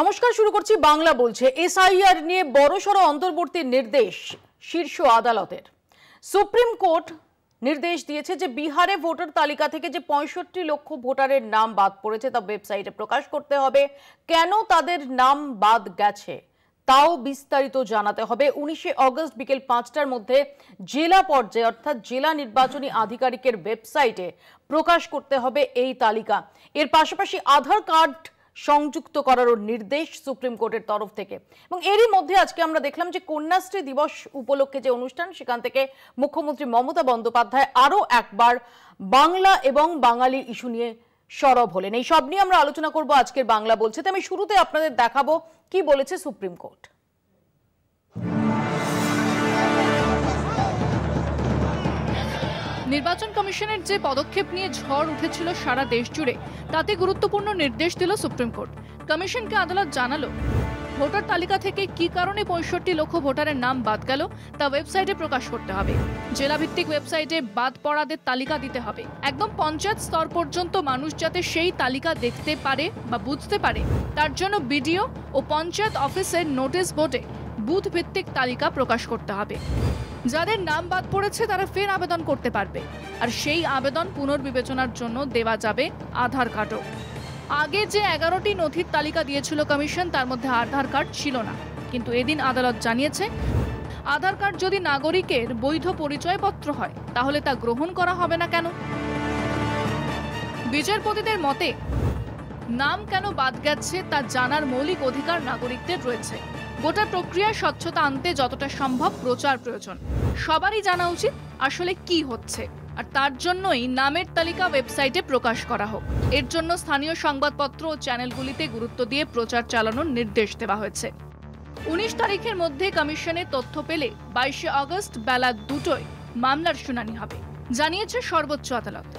নমস্কার, শুরু করছি বাংলা বলছে। এসআইআর নিয়ে বড়সড় অন্তর্বর্তী নির্দেশ শীর্ষ আদালতের। সুপ্রিম কোর্ট নির্দেশ দিয়েছে যে বিহারে ভোটার তালিকা থেকে যে 65 লক্ষ ভোটারের নাম বাদ পড়েছে তা ওয়েবসাইটে প্রকাশ করতে হবে। কেন তাদের নাম বাদ গেছে তাও বিস্তারিত জানাতে হবে। 19 অগস্ট বিকেল 5টার মধ্যে জেলা পর্যায়ে অর্থাৎ জেলা নির্বাচনী আধিকারিকের ওয়েবসাইটে প্রকাশ করতে হবে এই তালিকা। এর পাশাপাশি আধার কার্ড সংযুক্ত করারও নির্দেশ সুপ্রিম কোর্টের তরফ থেকে। এবং এরই মধ্যে আজকে আমরা দেখলাম যে কন্যাশ্রী দিবস উপলক্ষে যে অনুষ্ঠান, সেখান থেকে মুখ্যমন্ত্রী মমতা বন্দ্যোপাধ্যায় আরও একবার বাংলা এবং বাঙালি ইস্যু নিয়ে সরব হলেন। এই সব নিয়ে আমরা আলোচনা করব আজকের বাংলা বলছে। তো আমি শুরুতে আপনাদের দেখাবো কি বলেছে সুপ্রিম কোর্ট। নির্বাচন কমিশনের যে পদক্ষেপ নিয়ে ঝড় উঠেছিল সারা দেশ জুড়ে, তাতে গুরুত্বপূর্ণ নির্দেশ দিল সুপ্রিম কোর্ট। কমিশনকে আদালত জানালো ভোটার তালিকা থেকে কি কারণে 65 লক্ষ ভোটারের নাম বাদ গেল তা ওয়েবসাইটে প্রকাশ করতে হবে। জেলাভিত্তিক ওয়েবসাইটে বাদ পড়াদের তালিকা দিতে হবে। একদম পঞ্চায়েত স্তর পর্যন্ত মানুষ যাতে সেই তালিকা দেখতে পারে বা বুঝতে পারে, তার জন্য বিডিও ও পঞ্চায়েত অফিসের নোটিশ বোর্ডে বুথ ভিত্তিক তালিকা প্রকাশ করতে হবে। যাদের নাম বাদ পড়েছে তারা ফের আবেদন করতে পারবে, আর সেই আবেদন পুনর্বিবেচনার জন্য দেওয়া যাবে আধার কার্ডও। আগে যে 11টি নথির তালিকা দিয়েছিল কমিশন, তার মধ্যে আধার কার্ড ছিল না। কিন্তু এদিন আদালত জানিয়েছে আধার কার্ড যদি নাগরিকের বৈধ পরিচয়পত্র হয় তাহলে তা গ্রহণ করা হবে না কেন? বিচারপতিদের মতে নাম কেন বাদ গেছে তা জানার মৌলিক অধিকার নাগরিকদের রয়েছে। গোটা প্রক্রিয়ায় স্বচ্ছতা আনতে যতটা সম্ভব প্রচার প্রয়োজন। সবারই জানা উচিত আসলে কি হচ্ছে, আর তার জন্যই নামের তালিকা ওয়েবসাইটে প্রকাশ করা হোক। এর জন্য স্থানীয় সংবাদপত্র ও চ্যানেলগুলিতে গুরুত্ব দিয়ে প্রচার চালানোর নির্দেশ দেওয়া হয়েছে। 19 তারিখের মধ্যে কমিশনের তথ্য পেলে 22 আগস্ট বেলা 2টায় মামলার শুনানি হবে, জানিয়েছে সর্বোচ্চ আদালত।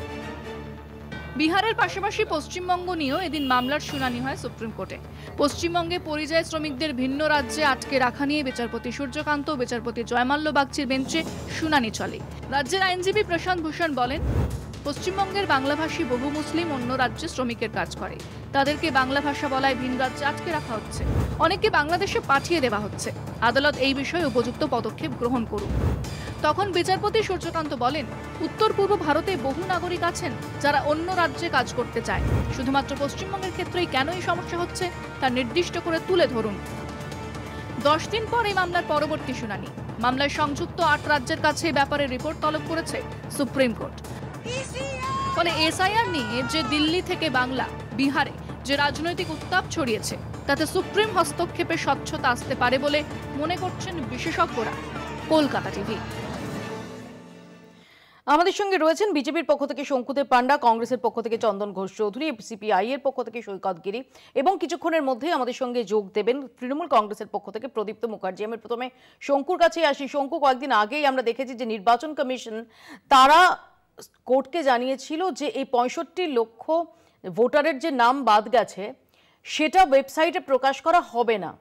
বিহারের পাশাপাশি পশ্চিমবঙ্গ নিয়েও এদিন মামলার শুনানি হয় সুপ্রিম কোর্টে। পশ্চিমবঙ্গে পরিযায়ী শ্রমিকদের ভিন্ন রাজ্যে আটকে রাখা নিয়ে বিচারপতি সূর্যকান্ত ও বিচারপতি জয়মাল্য বাগচির বেঞ্চে শুনানি চলে। রাজ্যের আইনজীবী প্রশান্ত ভূষণ বলেন, পশ্চিমবঙ্গের বাংলাভাষী বহু মুসলিম অন্য রাজ্যে শ্রমিকের কাজ করে। তাদেরকে বাংলা ভাষা বলায় ভিন রাজ্যে আটকে রাখা হচ্ছে, অনেককে বাংলাদেশে পাঠিয়ে দেওয়া হচ্ছে। আদালত এই বিষয়ে উপযুক্ত পদক্ষেপ গ্রহণ করুক। তখন বিচারপতি সূর্যকান্ত বলেন, উত্তর পূর্ব ভারতে বহু নাগরিক আছেন যারা অন্য রাজ্যে কাজ করতে চায়। শুধুমাত্র পশ্চিমবঙ্গের ক্ষেত্রেই কেন এই সমস্যা হচ্ছে তা নির্দিষ্ট করে তুলে ধরুন। 10 দিন পর এই মামলার পরবর্তী শুনানি। মামলায় সংযুক্ত 8 রাজ্যের কাছে ব্যাপারে রিপোর্ট তলব করেছে সুপ্রিম কোর্ট। ফলে এসআইআর নিয়ে যে দিল্লি থেকে বাংলা, বিহারে যে রাজনৈতিক উত্তাপ ছড়িয়েছে, তাতে সুপ্রিম হস্তক্ষেপে স্বচ্ছতা আসতে পারে বলে মনে করছেন বিশেষজ্ঞরা। কলকাতা টিভি। আমাদের সঙ্গে রয়েছেন বিজেপির পক্ষ থেকে শঙ্কুদেব পান্ডা, কংগ্রেসের পক্ষ থেকে চন্দন ঘোষ চৌধুরী, সিপিআই এর পক্ষ থেকে সৈকত গিরি, এবং কিছুক্ষণের মধ্যেই আমাদের সঙ্গে যোগ দেবেন তৃণমূল কংগ্রেসের পক্ষ থেকে প্রদীপ্ত মুখার্জি। আমি প্রথমে শঙ্কুর কাছে আসি। শঙ্কু, কয়েকদিন আগেই আমরা দেখেছি যে নির্বাচন কমিশন তারা কোর্টকে জানিয়েছিল যে এই 65 লক্ষ ভোটারের যে নাম বাদ গেছে সেটা ওয়েবসাইটে প্রকাশ করা হবে না,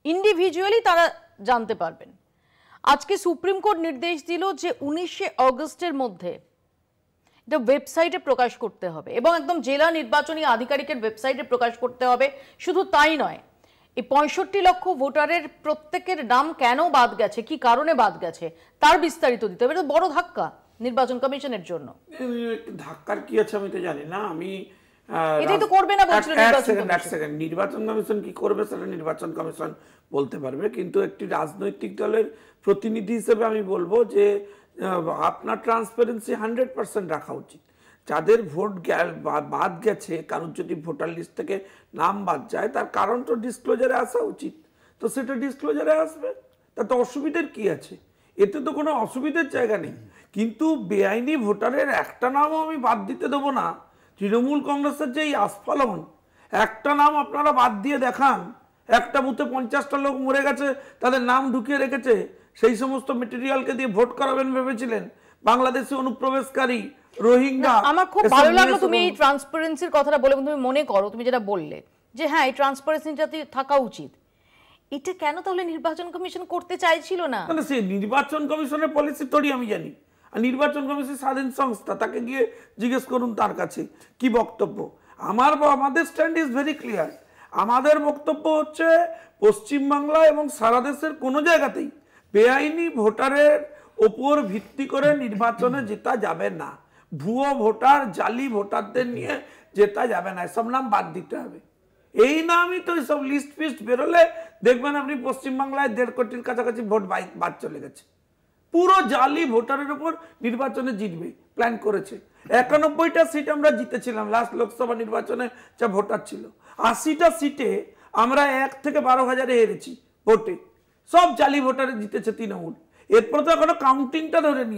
ইন্ডিভিজুয়ালি তারা জানতে পারবেন। আজকে সুপ্রিম কোর্ট নির্দেশ দিল যে 19 অগস্টের মধ্যে এটা ওয়েবসাইটে প্রকাশ করতে হবে এবং একদম জেলা নির্বাচনী আধিকারিকের ওয়েবসাইটে প্রকাশ করতে হবে। শুধু তাই নয়, এই 65 লক্ষ ভোটারের প্রত্যেকের নাম কেন বাদ গেছে, কি কারণে বাদ গেছে তার বিস্তারিত দিতে হবে। এটা বড় ধাক্কা নির্বাচন কমিশনের জন্য। ধাক্কার কি আছে আমি তো জানি না। আমি এটাই তো করবে না বলছিল নির্বাচন কমিশন কি করবে সেটা নির্বাচন কমিশন বলতে পারবে, কিন্তু একটি রাজনৈতিক দলের প্রতিনিধি হিসেবে আমি বলবো যে আপনার ট্রান্সপারেন্সি 100% রাখা উচিত। যাদের ভোট বাদ গেছে, কারণ যদি ভোটার লিস্ট থেকে নাম বাদ যায় তার কারণ তো ডিসক্লোজারে আসা উচিত, তো সেটা ডিসক্লোজারে আসবে, তাতে অসুবিধার কি আছে? এতে তো কোনো অসুবিধার জায়গা নেই। কিন্তু বেআইনি ভোটারের একটা নামও আমি বাদ দিতে দেবো না। তৃণমূল কংগ্রেসের যে এই আস্ফালন, একটা নাম আপনারা বাদ দিয়ে দেখান। একটা বুথে 50টা লোক মরে গেছে, তাদের নাম ঢুকিয়ে রেখেছে, সেই সমস্ত মেটেরিয়ালকে দিয়ে ভোট করাবেন ভেবেছিলেন। বাংলাদেশি অনুপ্রবেশকারী, রোহিঙ্গা। আমার খুব ভালো লাগলো তুমি এই ট্রান্সপারেন্সির কথাটা বলে। তুমি মনে করো, তুমি যেটা বললে যে হ্যাঁ এই ট্রান্সপারেন্সিটা থাকা উচিত, এটা কেন তাহলে নির্বাচন কমিশন করতে চাইছিল না? সেই নির্বাচন কমিশনের পলিসি তোরই আমি জানি। আর নির্বাচন কমিশন স্বাধীন সংস্থা, তাকে গিয়ে জিজ্ঞেস করুন তার কাছে কি বক্তব্য। আমাদের স্ট্যান্ড ইজ ভেরি ক্লিয়ার। আমাদের বক্তব্য হচ্ছে পশ্চিমবাংলা এবং সারা দেশের কোনো জায়গাতেই বেআইনি ভোটারের ওপর ভিত্তি করে নির্বাচনে জেতা যাবে না। ভুয়ো ভোটার, জালি ভোটারদের নিয়ে জেতা যাবে না, এসব নাম বাদ দিতে হবে। এই নামই তো এইসব লিস্ট ফিস্ট বেরোলে দেখবেন আপনি পশ্চিমবাংলায় 1.5 কোটির কাছাকাছি ভোট বাদ চলে গেছে। পুরো জালি ভোটারের উপর নির্বাচনে জিতবে প্ল্যান করেছে। 91টা সিট আমরা জিতেছিলাম লাস্ট লোকসভা নির্বাচনে, যা ভোটার ছিল। 80টা সিটে আমরা 1 থেকে 12,000-এ হেরেছি ভোটে, সব জালি ভোটারে জিতেছে তৃণমূল। এরপর তো এখনো কাউন্টিংটা ধরে নি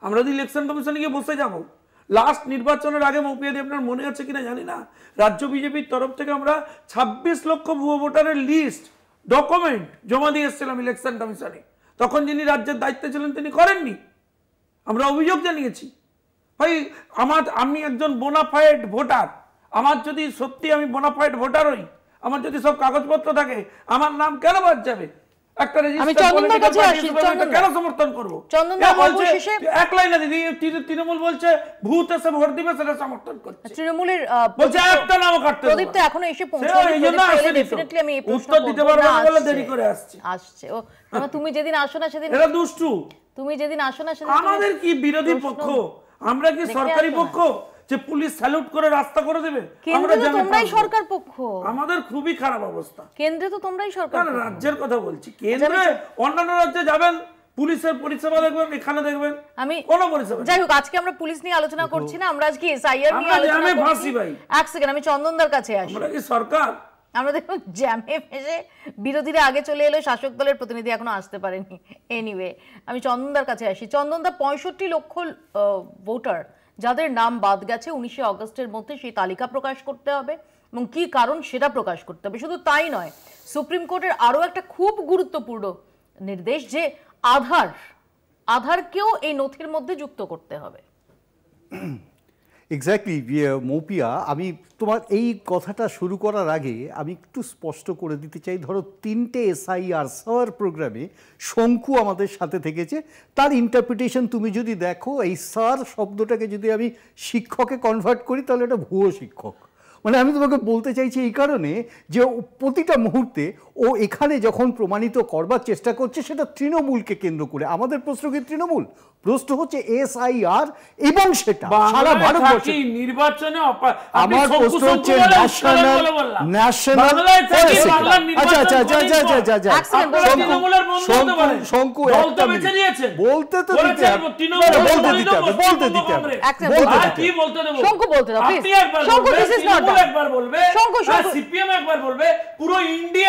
আমরা যদি ইলেকশন কমিশনে গিয়ে বসে যাব। লাস্ট নির্বাচনের আগে মৌপিয়াদি আপনার মনে আছে কিনা জানি না, রাজ্য বিজেপির তরফ থেকে আমরা 26 লক্ষ ভুয়ো ভোটারের লিস্ট ডকুমেন্ট জমা দিয়ে এসেছিলাম ইলেকশন কমিশনে। তখন যিনি রাজ্যের দায়িত্বে ছিলেন তিনি করেননি, আমরা অভিযোগ জানিয়েছি। ভাই আমি একজন বোনাফাইড ভোটার, আমার যদি সত্যি আমি বোনাফাইড ভোটার হই, আমার যদি সব কাগজপত্র থাকে, আমার নাম কেন বাদ যাবে? একটা কেন সমর্থন করবো? এক লাইনে দিদি তৃণমূল বলছে ভূত এসে ভোট দিবে, সেটা সমর্থন করছে। তৃণমূলের বলছে একটা নামও কাটতে প্রদীপ তো এখনো এসে পৌঁছায়নি, ডেফিনেটলি আমি এই উত্তর দিতে পারবো না বলে দেরি করে আসছে। ও তুমি যেদিন আসো না সেদিন এরা দুষ্টু, তুমি যেদিন আসো না সেদিন আমাদের কি বিরোধী পক্ষ? আমরা কি সরকারি পক্ষ যে পুলিশ স্যালুট করে রাস্তা করে দেবে? আমরা তোমরাই সরকার পক্ষ। আমাদের খুবই খারাপ অবস্থা। কেন্দ্রে তো তোমরাই সরকার, রাজ্যের কথা বলছি। কেন্দ্রে অন্যান্য রাজ্যে যাবেন, পুলিশের পরিষেবা দেখবেন, এখানে দেখবেন আমি কোন পরিষেবা। যাই হোক, আজকে আমরা পুলিশ নিয়ে আলোচনা করছি না, আমরা আজকে এসআইআর নিয়ে আলোচনা করছি। এক সেকেন্ড, আমি চন্দনদার কাছে আসি। আমরা কি সরকার? আমরা দেখুন জ্যামে ফেসে বিরোধীরা আগে চলে এলো, শাসক দলের প্রতিনিধি এখনো আসতে পারেনি। এনিওয়ে, আমি চন্দনদার কাছে আসি। চন্দনদা, 65 লক্ষ ভোটার যাদের নাম বাদ গেছে, 19শে আগস্টের মধ্যে সেই তালিকা প্রকাশ করতে হবে এবং কি কারণ সেটা প্রকাশ করতে হবে। শুধু তাই নয়, সুপ্রিম কোর্টের আরো একটা খুব গুরুত্বপূর্ণ নির্দেশ যে আধারকেও এই নথির মধ্যে যুক্ত করতে হবে। এক্স্যাক্টলি মৌপিয়া, আমি তোমার এই কথাটা শুরু করার আগে আমি একটু স্পষ্ট করে দিতে চাই। ধরো 3টে এসআইআর সার প্রোগ্রামে শঙ্কু আমাদের সাথে থেকেছে, তার ইন্টারপ্রিটেশন তুমি যদি দেখো, এই সার শব্দটাকে যদি আমি শিক্ষকে কনভার্ট করি তাহলে এটা ভুয়ো শিক্ষক। মানে আমি তোমাকে বলতে চাইছি এই কারণে যে প্রতিটা মুহূর্তে ও এখানে যখন প্রমাণিত করবার চেষ্টা করছে সেটা তৃণমূলকে কেন্দ্র করে। আমাদের প্রশ্ন কি তৃণমূল? প্রশ্ন হচ্ছে এসআইআর এবং সেটা সারা ভারতবর্ষে নির্বাচনে। আমার প্রশ্ন হচ্ছে ন্যাশনাল শঙ্কু বলতে তো দিতে হবে, বলতে দিতে হবে। একবার বলবে, সিপিএম একবার বলবে, পুরো ইন্ডিয়া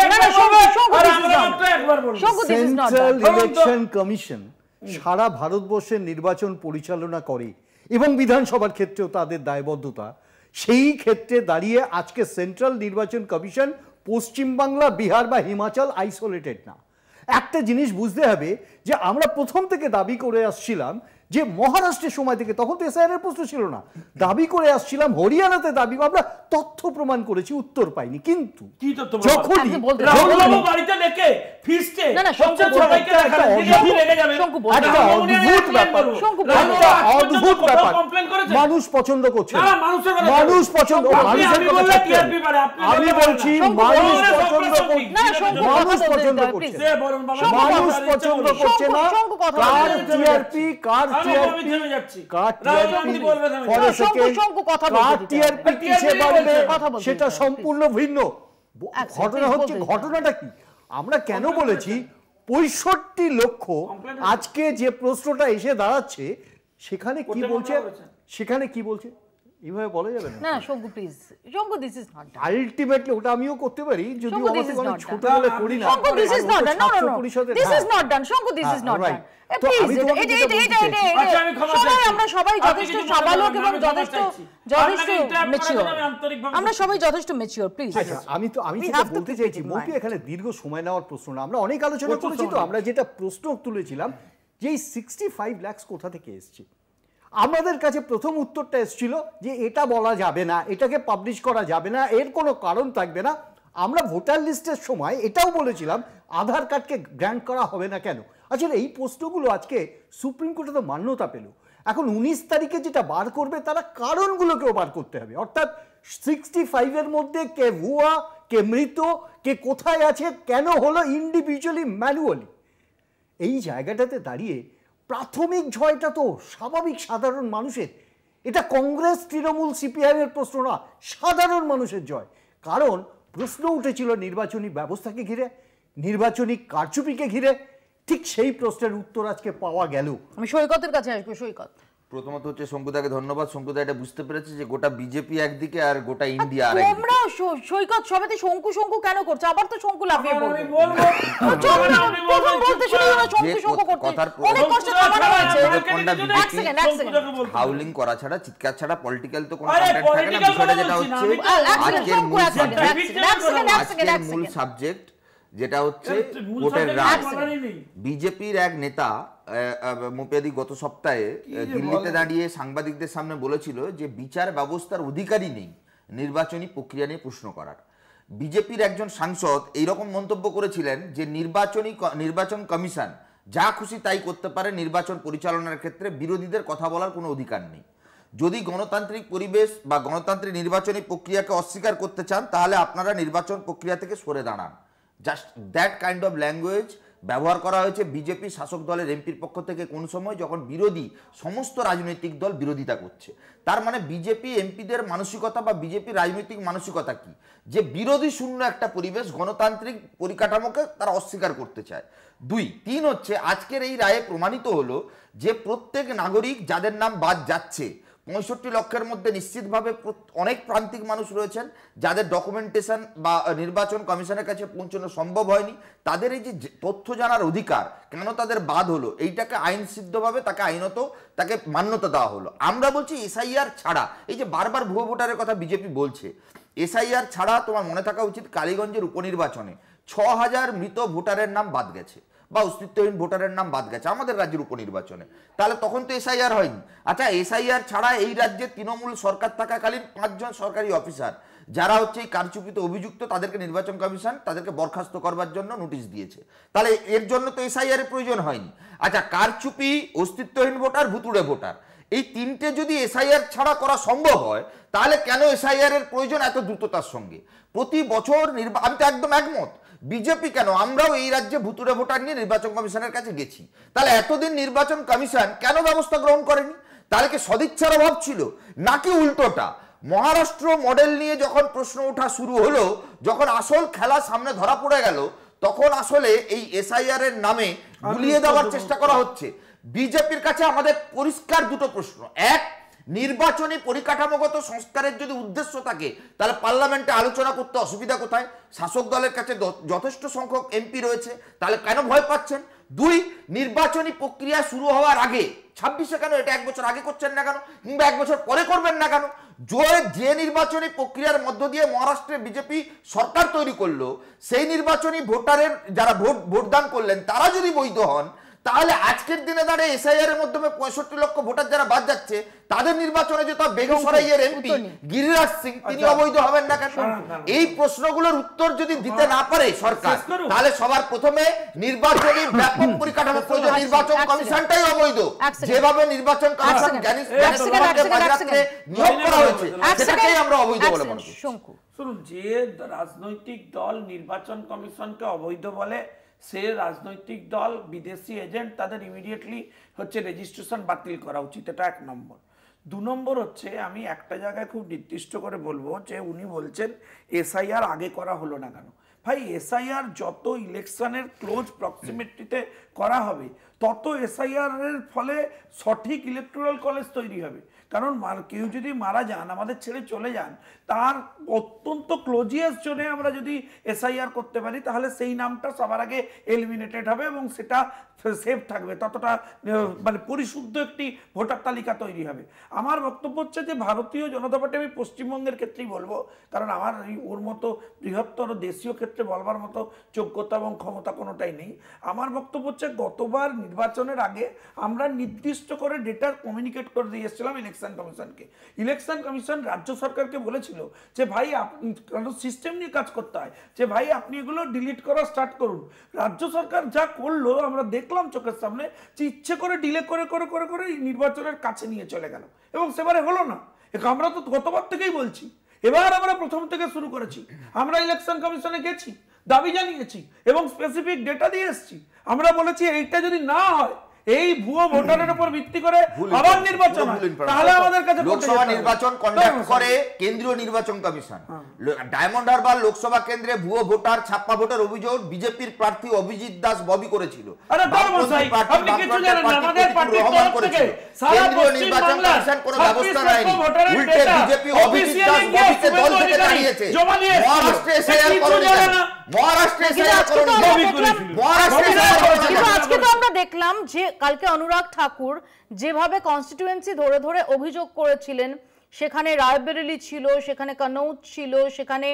একবার বলবে। সেন্ট্রাল ইলেকশন কমিশন সারা ভারতবর্ষের নির্বাচন পরিচালনা করে এবং বিধানসভার ক্ষেত্রেও তাদের দায়বদ্ধতা। সেই ক্ষেত্রে দাঁড়িয়ে আজকে সেন্ট্রাল নির্বাচন কমিশন পশ্চিমবাংলা, বিহার বা হিমাচল আইসোলেটেড না। একটা জিনিস বুঝতে হবে যে আমরা প্রথম থেকে দাবি করে আসছিলাম যে মহারাষ্ট্রের সময় থেকে, তখন তো এসআইআর এর প্রশ্ন ছিল না, দাবি করে আসছিলাম, হরিয়ানাতে দাবি, আমরা তথ্য প্রমাণ করেছি, উত্তর পাইনি। কিন্তু যখনই বাড়িতে ডেকে ফিস্টে অদ্ভুত ব্যাপার, মানুষ পছন্দ করছে, মানুষ পছন্দ, আমি বলছি মানুষ পছন্দ করছে, মানুষ পছন্দ করছে, মানুষ পছন্দ করছে না। কার টিআরপি, কার সেটা সম্পূর্ণ ভিন্ন ঘটনা। হচ্ছে ঘটনাটা কি, আমরা কেন বলেছি 65 লক্ষ, আজকে যে প্রশ্নটা এসে দাঁড়াচ্ছে সেখানে কি বলছে, সেখানে কি বলছে এইভাবে বলা যাবে না। শঙ্কু প্লিজ, শঙ্কু this is not done. Ultimately ওটা আমিও করতে পারি, যদি আমাকে অনেক ছোটবেলা করি না। Shonku this is not done, no no no, this is not done, Shonku this is not ডান। আমরা সবাই যথেষ্ট সাবালক এবং যথেষ্ট ম্যাচিওর, আমরা সবাই যথেষ্ট ম্যাচিওর, প্লিজ। আমি যেটা বলতে চাইছি, মৌপি এখানে দীর্ঘ সময় নেওয়ার প্রশ্ন না, আমরা অনেক আলোচনা করেছি। তো আমরা যেটা প্রশ্ন তুলেছিলাম যে এই 65 লাখ কোথা থেকে এসছে, আমাদের কাছে প্রথম উত্তরটা এসেছিল যে এটা বলা যাবে না, এটাকে পাবলিশ করা যাবে না, এর কোনো কারণ থাকবে না। আমরা ভোটার লিস্টের সময় এটাও বলেছিলাম আধার কার্ডকে গ্র্যান্ট করা হবে না কেন। আসলে এই প্রশ্নগুলো আজকে সুপ্রিম কোর্টে তো মান্যতা পেল। এখন 19 তারিখে যেটা বার করবে তারা কারণগুলোকেও বার করতে হবে, অর্থাৎ 65 এর মধ্যে কে ভুয়া, কে মৃত, কে কোথায় আছে, কেন হলো, ইন্ডিভিজুয়ালি ম্যানুয়ালি। এই জায়গাটাতে দাঁড়িয়ে প্রাথমিক জয়টা তো স্বাভাবিক সাধারণ মানুষের। এটা কংগ্রেস, তৃণমূল, সিপিআইএম এর প্রশ্ন না, সাধারণ মানুষের জয়। কারণ প্রশ্ন উঠেছিল নির্বাচনী ব্যবস্থাকে ঘিরে, নির্বাচনী কারচুপিকে ঘিরে। ঠিক সেই প্রশ্নের উত্তর আজকে পাওয়া গেল। আমি সৈকতের কাছে আসবো। সৈকত, প্রথমত হচ্ছে শঙ্কুদাকে ধন্যবাদ। শঙ্কুদা এটা বুঝতে পেরেছে যে গোটা বিজেপি একদিকে আর গোটা ইন্ডিয়া আর একদিকে। তোমরা সৈকত সবেতে শঙ্কু শঙ্কু কেন করছো? আবার তো শঙ্কু লাফিয়ে পড়বে। হাউলিং করা ছাড়া, চিৎকার ছাড়া পলিটিক্যাল তো কোনো কন্টেন্ট থাকে না। বিষয়টা যেটা হচ্ছে আজকের মূল সাবজেক্ট যেটা হচ্ছে ভোটের রাত। বিজেপির এক নেতা মোপিয়াদি গত সপ্তাহে দিল্লিতে দাঁড়িয়ে সাংবাদিকদের সামনে বলেছিল যে বিচার ব্যবস্থার অধিকারই নেই নির্বাচনী প্রক্রিয়া নিয়ে প্রশ্ন করার। বিজেপির একজন সাংসদ এইরকম মন্তব্য করেছিলেন যে নির্বাচন কমিশন যা খুশি তাই করতে পারে, নির্বাচন পরিচালনার ক্ষেত্রে বিরোধীদের কথা বলার কোনো অধিকার নেই। যদি গণতান্ত্রিক পরিবেশ বা গণতান্ত্রিক নির্বাচনী প্রক্রিয়াকে অস্বীকার করতে চান তাহলে আপনারা নির্বাচন প্রক্রিয়া থেকে সরে দাঁড়ান। Just that kind of language ব্যবহার করা হয়েছে বিজেপি শাসক দলের এমপির পক্ষ থেকে কোন সময় যখন বিরোধী সমস্ত রাজনৈতিক দল বিরোধিতা করছে। তার মানে বিজেপি এমপিদের মানসিকতা বা বিজেপি রাজনৈতিক মানসিকতা কি, যে বিরোধী শূন্য একটা পরিবেশ, গণতান্ত্রিক পরিকাঠামোকে তারা অস্বীকার করতে চায়। 2, 3 হচ্ছে আজকের এই রায়ে প্রমাণিত হলো যে প্রত্যেক নাগরিক যাদের নাম বাদ যাচ্ছে, 65 লক্ষের মধ্যে নিশ্চিতভাবে অনেক প্রান্তিক মানুষ রয়েছেন যাদের ডকুমেন্টেশন বা নির্বাচন কমিশনের কাছে পৌঁছানো সম্ভব হয়নি। তাদের এই যে তথ্য জানার অধিকার কেন তাদের বাদ হলো, এইটাকে আইনসিদ্ধভাবে তাকে মান্যতা দেওয়া হলো। আমরা বলছি এসআইআর ছাড়া, এই যে বারবার ভুয়ো ভোটারের কথা বিজেপি বলছে, এসআইআর ছাড়া তোমার মনে থাকা উচিত কালীগঞ্জের উপনির্বাচনে 6000 মৃত ভোটারের নাম বাদ গেছে বা অস্তিত্বহীন ভোটারের নাম বাদ গেছে আমাদের রাজ্যের উপনির্বাচনে। তাহলে তখন তো এসআইআর হয়নি। আচ্ছা, এসআইআর ছাড়া এই রাজ্যে তৃণমূল সরকার থাকাকালীন 5 জন সরকারি অফিসার যারা হচ্ছে এই কারচুপিতে অভিযুক্ত, তাদেরকে নির্বাচন কমিশন তাদেরকে বরখাস্ত করবার জন্য নোটিশ দিয়েছে। তাহলে এর জন্য তো এসআইআর এর প্রয়োজন হয়নি। আচ্ছা, কারচুপি, অস্তিত্বহীন ভোটার, ভুতুড়ে ভোটার, এই তিনটে যদি এসআইআর ছাড়া করা সম্ভব হয় তাহলে কেন এসআইআর এর প্রয়োজন এত দ্রুততার সঙ্গে? প্রতি বছর আমি তো একদম একমত, বিজেপি কেন, আমরাও এই রাজ্যে ভুতুড়ে ভোটার নিয়ে নির্বাচন কমিশনের কাছে গেছি। তাহলে এতদিন নির্বাচন কমিশন কেন ব্যবস্থা গ্রহণ করেনি? তাহলে কি সদিচ্ছার অভাব ছিল নাকি উল্টোটা? মহারাষ্ট্র মডেল নিয়ে যখন প্রশ্ন ওঠা শুরু হলো, যখন আসল খেলা সামনে ধরা পড়ে গেল, তখন আসলে এই এসআইআর এর নামে গুলিয়ে দেওয়ার চেষ্টা করা হচ্ছে। বিজেপির কাছে আমাদের পরিষ্কার দুটো প্রশ্ন। এক, নির্বাচনী পরিকাঠামোগত সংস্কারের যদি উদ্দেশ্য থাকে তাহলে পার্লামেন্টে আলোচনা করতে অসুবিধা কোথায়? শাসক দলের কাছে যথেষ্ট সংখ্যক এমপি রয়েছে, তাহলে কেন ভয় পাচ্ছেন? 2, নির্বাচনী প্রক্রিয়া শুরু হওয়ার আগে 26-এ কেন এটা 1 বছর আগে করছেন না কেন, কিংবা 1 বছর পরে করবেন না কেন? যে নির্বাচনী প্রক্রিয়ার মধ্য দিয়ে মহারাষ্ট্রে বিজেপি সরকার তৈরি করলো, সেই নির্বাচনী ভোটারের যারা ভোটদান করলেন তারা যদি বৈধ হন, তাহলে আজকের দিনে দাঁড়িয়ে এসআইআর এর মাধ্যমে 65 লক্ষ ভোটার যারা বাদ যাচ্ছে তাদের নির্বাচনে যেটা বেগুসরাইয়ের এমপি গিরিরাজ সিং তিনি অবৈধ হবেন না কেন? এই প্রশ্নগুলোর উত্তর যদি দিতে না পারে সরকার, তাহলে সবার প্রথমে নির্বাচনী ব্যাপক পরিকাঠামো প্রয়োজন। নির্বাচন কমিশনটাই অবৈধ, যেভাবে নির্বাচন কমিশন নিয়োগ করা হয়েছে সেটাকেই আমরা অবৈধ বলে মনে করি। শুনুন, যে রাজনৈতিক দল নির্বাচন কমিশনকে অবৈধ বলে সে রাজনৈতিক দল বিদেশি এজেন্ট, তাদের ইমিডিয়েটলি হচ্ছে রেজিস্ট্রেশন বাতিল করা উচিত। এটা 1 নম্বর। 2 নম্বর হচ্ছে আমি একটা জায়গায় খুব নির্দিষ্ট করে বলবো যে উনি বলছেন এসআইআর আগে করা হলো না কেন। ভাই, এসআইআর যত ইলেকশনের ক্লোজ প্রক্সিমিটিতে করা হবে তত এসআইআর এর ফলে সঠিক ইলেকটোরাল কলেজ তৈরি হবে। কারণ কেউ যদি মারা যান, আমাদের ছেড়ে চলে যান, তার অত্যন্ত ক্লোজিয়াস জনে আমরা যদি এসআইআর করতে পারি তাহলে সেই নামটা সবার আগে এলিমিনেটেড হবে এবং সেটা সেফ থাকবে, ততটা মানে পরিশুদ্ধ একটি ভোটার তালিকা তৈরি হবে। আমার বক্তব্য হচ্ছে যে ভারতীয় জনতা পার্টি, আমি পশ্চিমবঙ্গের ক্ষেত্রেই বলবো, কারণ আমার ওর মতো বৃহত্তর দেশীয় ক্ষেত্রে বলবার মতো যোগ্যতা এবং ক্ষমতা কোনোটাই নেই। আমার বক্তব্য হচ্ছে গতবার নির্বাচনের আগে আমরা নির্দিষ্ট করে ডেটা কমিউনিকেট করে দিয়ে এসেছিলাম ইলেকশন কমিশনকে। ইলেকশন কমিশন রাজ্য সরকারকে বলেছিল যে ভাই সিস্টেম নিয়ে কাজ করতে হয়, যে ভাই আপনি এগুলো ডিলিট করা স্টার্ট করুন। রাজ্য সরকার যা করলো আমরা দেখলাম চোখের সামনে, যে ইচ্ছে করে ডিলে করে করে করে করে নির্বাচনের কাছে নিয়ে চলে গেল এবং সেবারে হলো না। আমরা তো গতবার থেকেই বলছি এবার আমরা প্রথম থেকে শুরু করেছি, আমরা ইলেকশন কমিশনে গেছি, দাবি জানিয়েছি এবং স্পেসিফিক ডেটা দিয়ে এসেছি। আমরা বলেছি এইটা যদি না হয়, এই ভুয়ো ভোটারের উপর ভিত্তি করে আবার নির্বাচন হয়, তাহলে আমাদের কাছে লোকসভা নির্বাচন কন্ডাক্ট করে কেন্দ্রীয় নির্বাচন কমিশন। ডায়মন্ড হারবার লোকসভা কেন্দ্রে ভুয়ো ভোটার, ছাপ্পা ভোটার অভিযোগ বিজেপির প্রার্থী অভিজিৎ দাস ববি করেছিল। কেন্দ্রীয় নির্বাচন কমিশন কোনো ব্যবস্থা নেয়নি, উল্টে বিজেপি অভিজিৎ দাস ববিকে দল থেকে তাড়িয়েছে। মহারাষ্ট্রে এসআইআর করনি, মহারাষ্ট্রে এসআইআর করনি, মহারাষ্ট্রে এসআইআর করনি। আজকে তো আমরা দেখলাম যে কালকে অনুরাগ ঠাকুর যেভাবে কনস্টিটিউয়েন্সি ধরে ধরে অভিযোগ করেছিলেন, সেখানে রায়বেরেলি ছিল, সেখানে কনৌজ ছিল, সেখানে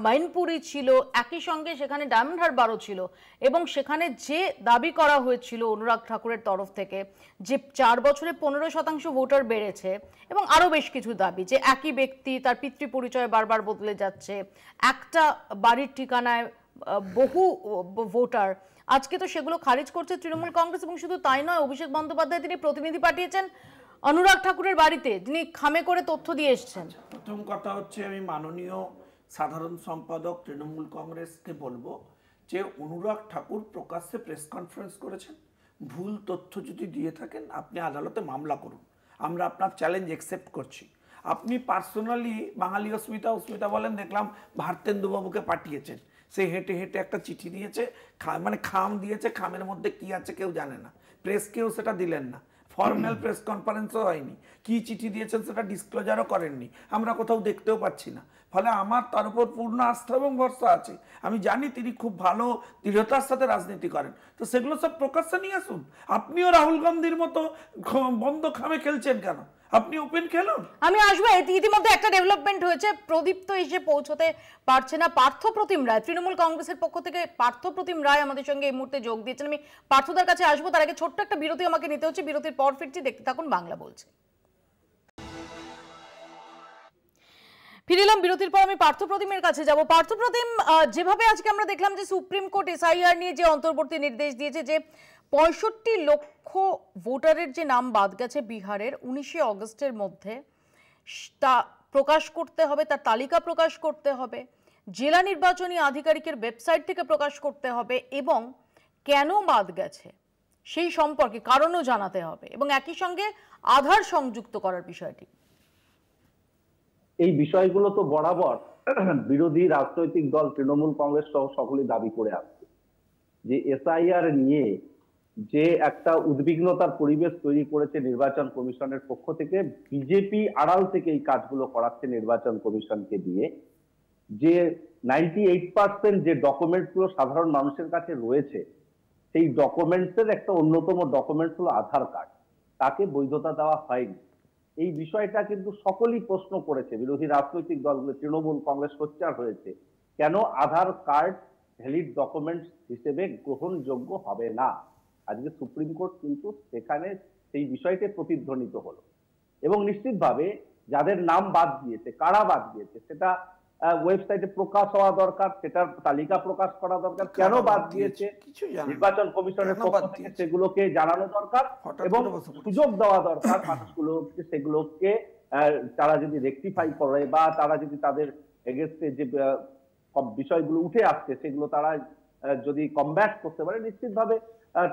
মাইনপুরি ছিল, একই সঙ্গে সেখানে ডায়মন্ড হারবারও ছিল, এবং সেখানে যে দাবি করা হয়েছিল অনুরাগ ঠাকুরের তরফ থেকে যে 4 বছরে 15% ভোটার বেড়েছে, এবং আরও বেশ কিছু দাবি যে একই ব্যক্তি তার পিতৃ পরিচয় বারবার বদলে যাচ্ছে, একটা বাড়ির ঠিকানায় বহু ভোটার, আজকে তো সেগুলো খারিজ করছে তৃণমূল কংগ্রেস। এবং শুধু তাই নয়, অভিষেক বন্দ্যোপাধ্যায় তিনি প্রতিনিধি পাঠিয়েছেন অনুরাগ ঠাকুরের বাড়িতে, যিনি খামে করে তথ্য দিয়ে এসেছেন। প্রথম কথা হচ্ছে, আমি মাননীয় সাধারণ সম্পাদক তৃণমূল কংগ্রেসকে বলবো যে অনুরাগ ঠাকুর প্রকাশ্যে প্রেস কনফারেন্স করেছেন। ভুল তথ্য যদি দিয়ে থাকেন, আপনি আদালতে মামলা করুন, আমরা আপনার চ্যালেঞ্জ অ্যাকসেপ্ট করছি। আপনি পার্সোনালি বাঙালি অস্মিতা বলেন, দেখলাম ভারতেন্দুবাবুকে পাঠিয়েছেন, সে হেঁটে হেঁটে একটা চিঠি দিয়েছে, মানে খাম দিয়েছে, খামের মধ্যে কি আছে কেউ জানে না, প্রেসকেও সেটা দিলেন না, ফর্মাল প্রেস কনফারেন্সও হয়নি, কি চিঠি দিয়েছেন সেটা ডিসক্লোজারও করেননি, আমরা কোথাও দেখতেও পাচ্ছি না। ফলে আমার তার উপর পূর্ণ আস্থা এবং ভরসা আছে। আমি জানি তিনি খুব ভালো দৃঢ়তার সাথে রাজনীতি করেন, তো সেগুলো সব প্রকাশ্যে নিয়ে আসুন। আপনিও রাহুল গান্ধীর মতো বন্ধ খামে খেলছেন কেন? আপনি ওপেন খেলুন। আমি আসবো, ইতিমধ্যে একটা ডেভেলপমেন্ট হয়েছে, প্রদীপ তো এসে পৌঁছতে পারছে না। পার্থপ্রতিম রায় তৃণমূল কংগ্রেসের পক্ষ থেকে, পার্থপ্রতিম রায় আমাদের সঙ্গে এই মুহূর্তে যোগ দিয়েছেন। আমি পার্থদার কাছে আসবো, তার আগে ছোট্ট একটা বিরতি আমাকে নিতে হচ্ছে, বিরতির পর ফিরছি, দেখতে থাকুন বাংলা বলছে। ফিরিলাম বিরতির পর, আমি পার্থপ্রতিমের কাছে যাব। পার্থপ্রতিম, যেভাবে আজকে আমরা দেখলাম যে সুপ্রিম কোর্ট এসআইআর নিয়ে যে অন্তর্বর্তী নির্দেশ দিয়েছে, যে 65 লক্ষ ভোটারের যে নাম বাদ গেছে বিহারের, 19 অগস্টের মধ্যে তা প্রকাশ করতে হবে, তার তালিকা প্রকাশ করতে হবে, জেলা নির্বাচনী আধিকারিকের ওয়েবসাইট থেকে প্রকাশ করতে হবে, এবং কেন বাদ গেছে সেই সম্পর্কে কারণও জানাতে হবে, এবং একই সঙ্গে আধার সংযুক্ত করার বিষয়টি। এই বিষয়গুলো তো বরাবর বিরোধী রাজনৈতিক দল তৃণমূল কংগ্রেস সহ সকলেই দাবি করে আসছে যে এসআইআর নিয়ে যে একটা উদ্বিগ্নতার পরিবেশ তৈরি করেছে নির্বাচন কমিশনের পক্ষ থেকে, বিজেপি আড়াল থেকে এই কাজগুলো করাচ্ছে নির্বাচন কমিশনকে দিয়ে। যে 98% যে ডকুমেন্টগুলো সাধারণ মানুষের কাছে রয়েছে, সেই ডকুমেন্টসের একটা অন্যতম ডকুমেন্টস হলো আধার কার্ড, তাকে বৈধতা দেওয়া হয়নি। এই বিষয়টা কিন্তু সকলেই প্রশ্ন করেছে, বিরোধী রাজনৈতিক দলগুলো, তৃণমূল কংগ্রেস সোচ্চার হয়েছে, কেন আধার কার্ড ভ্যালিড ডকুমেন্টস হিসেবে গ্রহণযোগ্য হবে না। আজকে সুপ্রিম কোর্ট কিন্তু সেখানে সেই বিষয়টি প্রতিধ্বনিত হলো, এবং নিশ্চিতভাবে যাদের নাম বাদ দিয়েছে, কারা বাদ দিয়েছে, সেটা ওয়েবসাইটে প্রকাশ হওয়া দরকার, সেটার তালিকা প্রকাশ করা দরকার, কেন বাদ দিয়েছে নির্বাচন কমিশনের পক্ষ থেকে সেগুলোকে জানানো দরকার, এবং সুযোগ দেওয়া দরকার মানুষগুলোকে, সেগুলোকে তারা যদি রেকটিফাই করে বা তারা যদি তাদের এগেইনস্টে যে বিষয়গুলো উঠে আসছে সেগুলো তারা যদি কমব্যাট করতে পারে, নিশ্চিতভাবে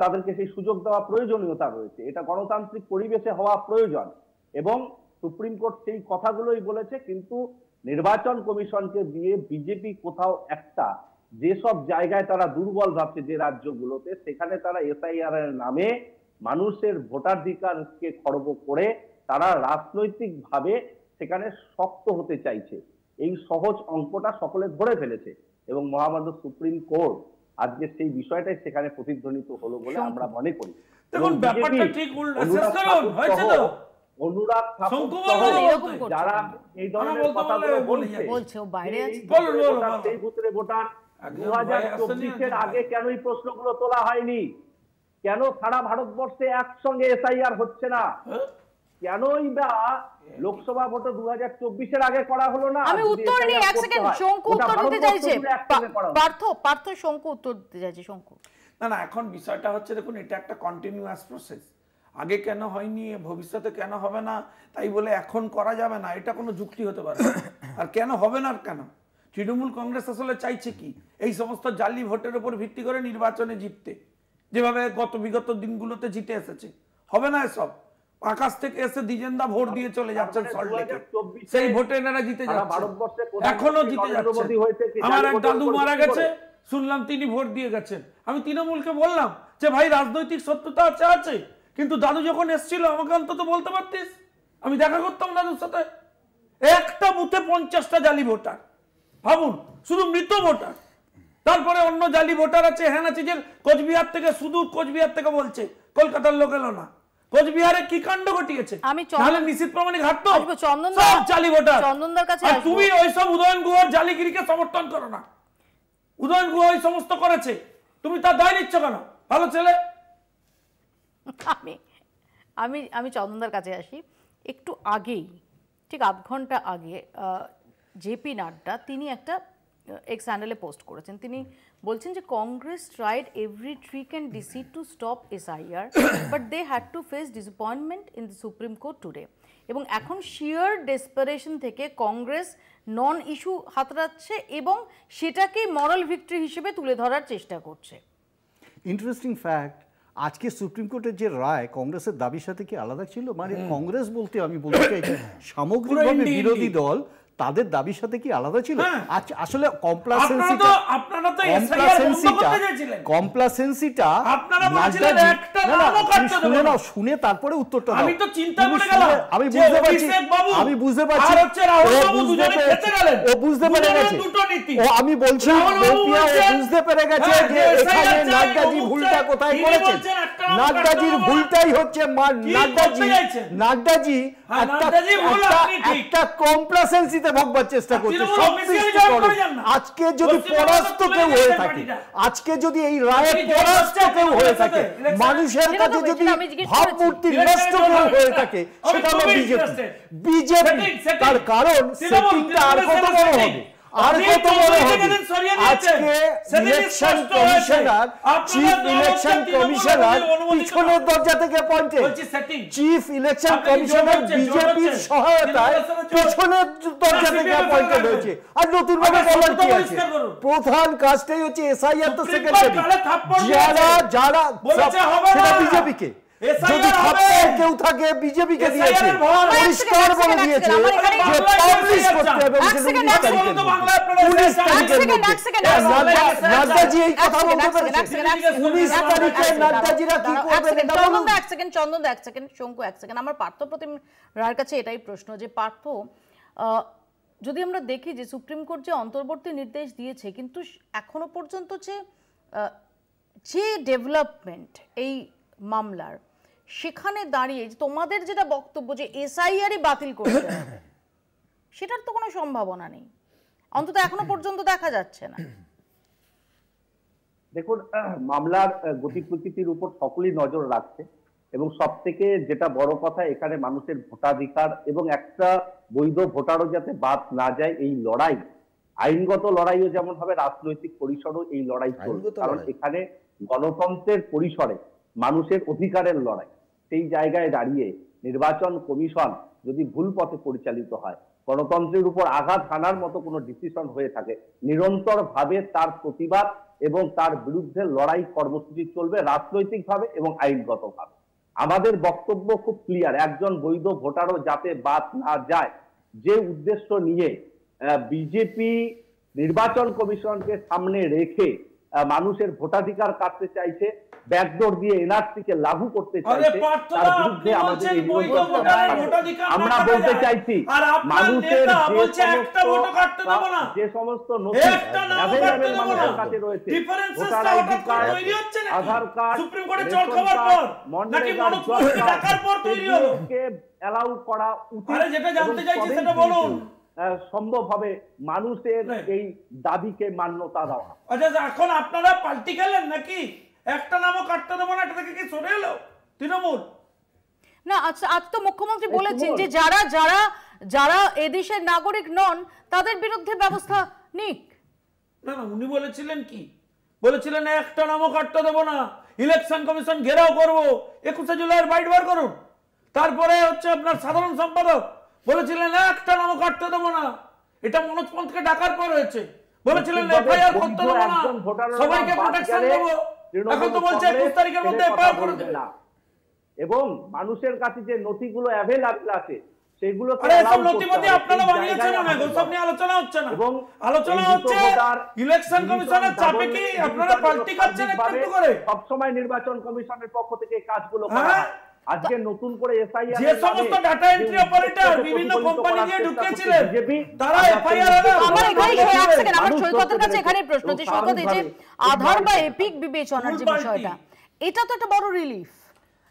তাদেরকে সেই সুযোগ দেওয়া প্রয়োজনীয়তা রয়েছে। এটা গণতান্ত্রিক পরিবেশে হওয়া প্রয়োজন, এবং সুপ্রিম কোর্ট সেই কথাগুলোই বলেছে। কিন্তু নির্বাচন কমিশনকে দিয়ে বিজেপি কোথাও একটা, যেসব জায়গায় তারা দুর্বল ভাবছে যে রাজ্যগুলোতে, সেখানে তারা এসআইআর এর নামে মানুষের ভোটাধিকারকে খর্ব করে তারা রাজনৈতিকভাবে সেখানে শক্ত হতে চাইছে। এই সহজ অঙ্কটা সকলে ধরে ফেলেছে, এবং মহামান্য সুপ্রিম কোর্ট আজকে সেই বিষয়টাই সেখানে প্রতিধ্বনিত হলো বলে আমরা মনে করি। দেখুন, ব্যাপারটা ঠিক উল্টো শেষ করুন হয়েছে তো। অনুরাগ ঠাকুর যারা এই ধরনের কথাগুলো বলছে, ও বাইরে আছে, সেই ভোটারে ভোটার 2024-এর আগে কেন এই প্রশ্নগুলো তোলা হয়নি? কেন সারা ভারতবর্ষে একসঙ্গে এসআইআর হচ্ছে না? কেনই বা লোকসভা ভোট 2024-এর আগে করা হলো না? আমি উত্তর নিয়ে এক সেকেন্ড, শঙ্কু উত্তর দিতে চাইছে। পার্থ শঙ্কু উত্তর দিতে চাইছে। শঙ্কু, না, এখন বিষয়টা হচ্ছে, দেখুন, এটা একটা কন্টিনিউয়াস প্রসেস। আগে কেন হয়নি, ভবিষ্যতে কেন হবে না তাই বলে এখন করা যাবে না, এটা কোনো যুক্তি হতে পারে না। আর কেন হবে না? আর কেন তৃণমূল কংগ্রেস আসলে চাইছে কি? এই সমস্ত জালি ভোটের উপর ভিত্তি করে নির্বাচনে জিততে, যেভাবে বিগত দিনগুলোতে জিতে এসেছে। হবে না এসব? আকাশ থেকে এসে দ্বিজেন্দা ভোট দিয়ে চলে যাচ্ছেন সল্টলেকে, সেই ভোটে এনারা জিতে যাচ্ছে, এখনো জিতে যাচ্ছে। আমার এক দাদু মারা গেছে, শুনলাম তিনি ভোট দিয়ে গেছেন। আমি তৃণমূলকে বললাম যে ভাই রাজনৈতিক সত্যতা আছে, কিন্তু দাদু যখন এসেছিল আমাকে অন্তত বলতে পারতিস, আমি দেখা করতাম দাদুর সাথে। একটা বুথে 50টা জালি ভোটার, ভাবুন, শুধু মৃত ভোটার। তারপরে অন্য জালি ভোটার আছে, হ্যাঁ আছে, যে কোচবিহার থেকে, শুধু কোচবিহার থেকে বলছে, কলকাতার লোক এলো না। কোচবিহারে কি কাণ্ড ঘটিয়েছে, তাহলে নিশ্চিত প্রমাণিক ঘাটতো সব জালি ভোটার। আর তুমি ওইসব উদয়ন গুহর জালিগিরিকে সমর্থন করো না। উদয়ন গুহ ওই সমস্ত করেছে, তুমি তার দায় নিচ্ছ কেন? ভালো ছেলে। আমি চন্দনদার কাছে আসি। একটু আগেই, ঠিক আধ ঘন্টা আগে, জেপি নাড্ডা তিনি একটা এক্স হ্যান্ডেলে পোস্ট করেছেন। তিনি বলছেন যে Congress tried every trick and deceit to stop SIR, but they had to face disappointment in the Supreme Court today. এবং এখন শিয়ার ডেসপারেশন থেকে কংগ্রেস নন ইস্যু হাতড়াচ্ছে এবং সেটাকে মরাল ভিক্টরি হিসেবে তুলে ধরার চেষ্টা করছে। ইন্টারেস্টিং ফ্যাক্ট, আজকে সুপ্রিম কোর্টের যে রায় কংগ্রেসের দাবির সাথে কি আলাদা ছিল? মানে কংগ্রেস বলতে আমি বলতে চাইছি সামগ্রিকভাবে বিরোধী দল, তাদের দাবির সাথে কি আলাদা ছিল? আসলে কমপ্লাসেন্সিটা শুনে তারপরে উত্তরটা দাও। আমি বুঝতে পারছি, আমি বুঝতে পারছি ও বুঝতে পেরে গেছে। ও আমি বলছি বুঝতে পেরে গেছে যে এখানে নাড্ডাজি ভুলটা কোথায় করেছেন। নাড্ডাজির ভুলটাই হচ্ছে নাড্ডাজি একটা কমপ্লাসেন্সিতে ভোগবার চেষ্টা করছে। আজকে যদি পরাস্ত কেউ হয়ে থাকে, আজকে যদি এই রায়ে পরাস্ত কেউ হয়ে থাকে, মানুষের কাছে যদি ভাবমূর্তি নষ্ট কেউ হয়ে থাকে, সেটা হলো বিজেপি। তার কারণ সেটিংটা আর কত বড় হবে, আর কত বড় হবে। আজকে election commissioner, chief election commissioner পিছনের দরজা থেকে পয়েন্টে, চিফ ইলেকশন কমিশনার বিজেপির সহায়তায় পিছনের দরজা থেকে অ্যাপয়েন্টেড হয়েছে। আর নতুন ভাবে বলার কি আছে? প্রধান কাজটাই হচ্ছে SIR তো সেকেন্ডারি। যারা সেটা বিজেপিকে, যদি কেউ থাকে বিজেপিকে দিয়েছে, পরিষ্কার বলে দিয়েছে যে পাবলিশ করতে হবে 19 তারিখে। নাড্ডাজি এই কথা বলতে পেরেছে 19 তারিখে নাড্ডাজিরা কি করবে? চন্দনদা এক সেকেন্ড, শঙ্কু এক সেকেন্ড। আমার পার্থ প্রতিম রায়ের কাছে এটাই প্রশ্ন যে পার্থ, যদি আমরা দেখি যে সুপ্রিম কোর্ট যে অন্তর্বর্তী নির্দেশ দিয়েছে, কিন্তু এখনো পর্যন্ত যে ডেভেলপমেন্ট এই মামলার, সেখানে দাঁড়িয়ে তোমাদের যেটা বক্তব্য যে SIR-ই বাতিল করতে হবে, সেটার তো কোনো সম্ভাবনা নেই, অন্তত এখনো পর্যন্ত দেখা যাচ্ছে না। দেখুন, মামলার গতি প্রকৃতির উপর সকলেই নজর রাখছে এবং সবথেকে যেটা বড় কথা, এখানে মানুষের ভোটাধিকার এবং একটা বৈধ ভোটারও যাতে বাদ না যায়, এই লড়াই, আইনগত লড়াইও যেমন হবে, রাজনৈতিক পরিসরও এই লড়াই চলবে। কারণ এখানে গণতন্ত্রের পরিসরে মানুষের অধিকারের লড়াই। সেই জায়গায় দাঁড়িয়ে নির্বাচন কমিশন যদি ভুল পথে পরিচালিত হয়, গণতন্ত্রের উপর আঘাত হানার মতো কোনো ডিসিশন হয়ে থাকে, নিরন্তরভাবে তার প্রতিবাদ এবং তার বিরুদ্ধে লড়াই কর্মসূচি চলবে রাজনৈতিকভাবে এবং আইনগতভাবে। আমাদের বক্তব্য খুব ক্লিয়ার, একজন বৈধ ভোটারও যাতে বাদ না যায়, যে উদ্দেশ্য নিয়ে বিজেপি নির্বাচন কমিশনকে সামনে রেখে মানুষের ভোটাধিকার কাটতে চাইছে, ব্যাকডোর দিয়ে এনআরসিকে লাগু করতে চাইছে, তার বিরুদ্ধে আমাদের আমরা বলতে চাইছি মানুষের যে সমস্ত নথি অ্যাভেলেবল মানুষের কাছে রয়েছে, ভোটার আইডি কার্ড, আধার কার্ড, অ্যালাউ করা উচিত, সম্ভব হবে মানুষের এই দাবিকে মান্যতা দেওয়া। আচ্ছা, এখন আপনারা পাল্টি খেলেন নাকি? একটা নামও কাটতে দেবো না, এটা থেকে কি সরে এলো তৃণমূল? না, আচ্ছা, আজ তো মুখ্যমন্ত্রী বলেছেন যে যারা এদেশের নাগরিক নন তাদের বিরুদ্ধে ব্যবস্থা নিক। না, উনি বলেছিলেন কি? বলেছিলেন একটা নামও কাটতে দেবো না, ইলেকশন কমিশন ঘেরাও করবো, 21শে জুলাইয়ের বাইট বার করুন। তারপরে হচ্ছে আপনার সাধারণ সম্পাদক বলেছিলেন একটা নামও কাটতে দেবো না, এটা মনোজ পন্থকে ডাকার পর হয়েছে। বলেছিলেন এফআইআর করতে দেব না, সবাইকে প্রোটেকশন দেব, এখন তো বলছে 21 তারিখের মধ্যে এফআইআর করে দেবে না। এবং মানুষের কাছে যে নথিগুলো অ্যাভেলেবল আছে সেগুলো নথিপতি আপনারা বানিয়েছেন না, সব নিয়ে আলোচনা হচ্ছে না। এবং আলোচনা হচ্ছে ইলেকশন কমিশনের চাপে কি আপনারা পাল্টি খাচ্ছেন একটু করে। সব সময় নির্বাচন কমিশনের পক্ষ থেকে কাজগুলো করা হয়। আজকে নতুন করে এসআইআর যে সমস্ত ডাটা এন্ট্রি অপারেটর বিভিন্ন কোম্পানি দিয়ে ঢুকিয়েছিলেন তারা এফআইআর আমার এখানে এক সেকেন্ড আমার সৈকতের কাছে এখানে প্রশ্ন যে সৈকত এই যে আধার বা এপিক বিবেচনার যে বিষয়টা এটা তো একটা বড় রিলিফ।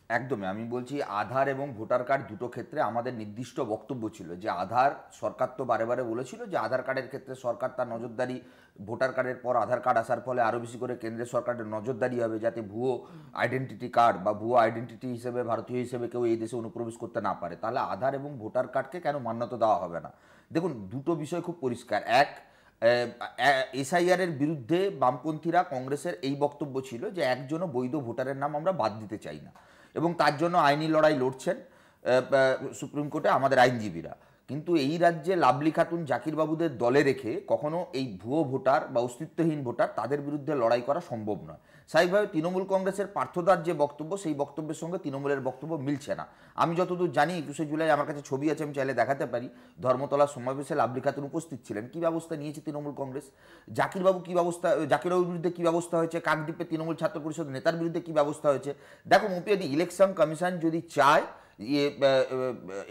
একদমই, আমি বলছি আধার এবং ভোটার কার্ড দুটো ক্ষেত্রে আমাদের নির্দিষ্ট বক্তব্য ছিল যে আধার, সরকার তো বারে বারে বলেছিল যে আধার কার্ডের ক্ষেত্রে সরকার তার নজরদারি, ভোটার কার্ডের পর আধার কার্ড আসার ফলে আরও বেশি করে কেন্দ্রের সরকারের নজরদারি হবে যাতে ভুয়ো আইডেন্টিটি কার্ড বা ভুয়ো আইডেন্টিটি হিসেবে ভারতীয় হিসেবে কেউ এই দেশে অনুপ্রবেশ করতে না পারে। তাহলে আধার এবং ভোটার কার্ডকে কেন মান্যতা দেওয়া হবে না? দেখুন, দুটো বিষয় খুব পরিষ্কার। এক, এসআইআর এর বিরুদ্ধে বামপন্থীরা, কংগ্রেসের এই বক্তব্য ছিল যে একজনও বৈধ ভোটারের নাম আমরা বাদ দিতে চাই না, এবং তার জন্য আইনি লড়াই লড়ছেন সুপ্রিম কোর্টে আমাদের আইনজীবীরা। কিন্তু এই রাজ্যে লাভলি খাতুন, জাকির বাবুদের দলে রেখে কখনো এই ভুয়ো ভোটার বা অস্তিত্বহীন ভোটার তাদের বিরুদ্ধে লড়াই করা সম্ভব নয়। স্বাভাবিকভাবে তৃণমূল কংগ্রেসের পার্থদার যে বক্তব্য, সেই বক্তব্যের সঙ্গে তৃণমূলের বক্তব্য মিলছে না। আমি যতদূর জানি 21শে জুলাই আমার কাছে ছবি আছে, আমি চাইলে দেখাতে পারি, ধর্মতলার সমাবেশে লাভলি খাতুন উপস্থিত ছিলেন। কী ব্যবস্থা নিয়েছে তৃণমূল কংগ্রেস? জাকিরবাবু কী ব্যবস্থা, জাকিরবাবুর বিরুদ্ধে কী ব্যবস্থা হয়েছে? কাকদ্বীপে তৃণমূল ছাত্র পরিষদ নেতার বিরুদ্ধে কী ব্যবস্থা হয়েছে? দেখো মুপিয়াদি, ইলেকশন কমিশন যদি চায়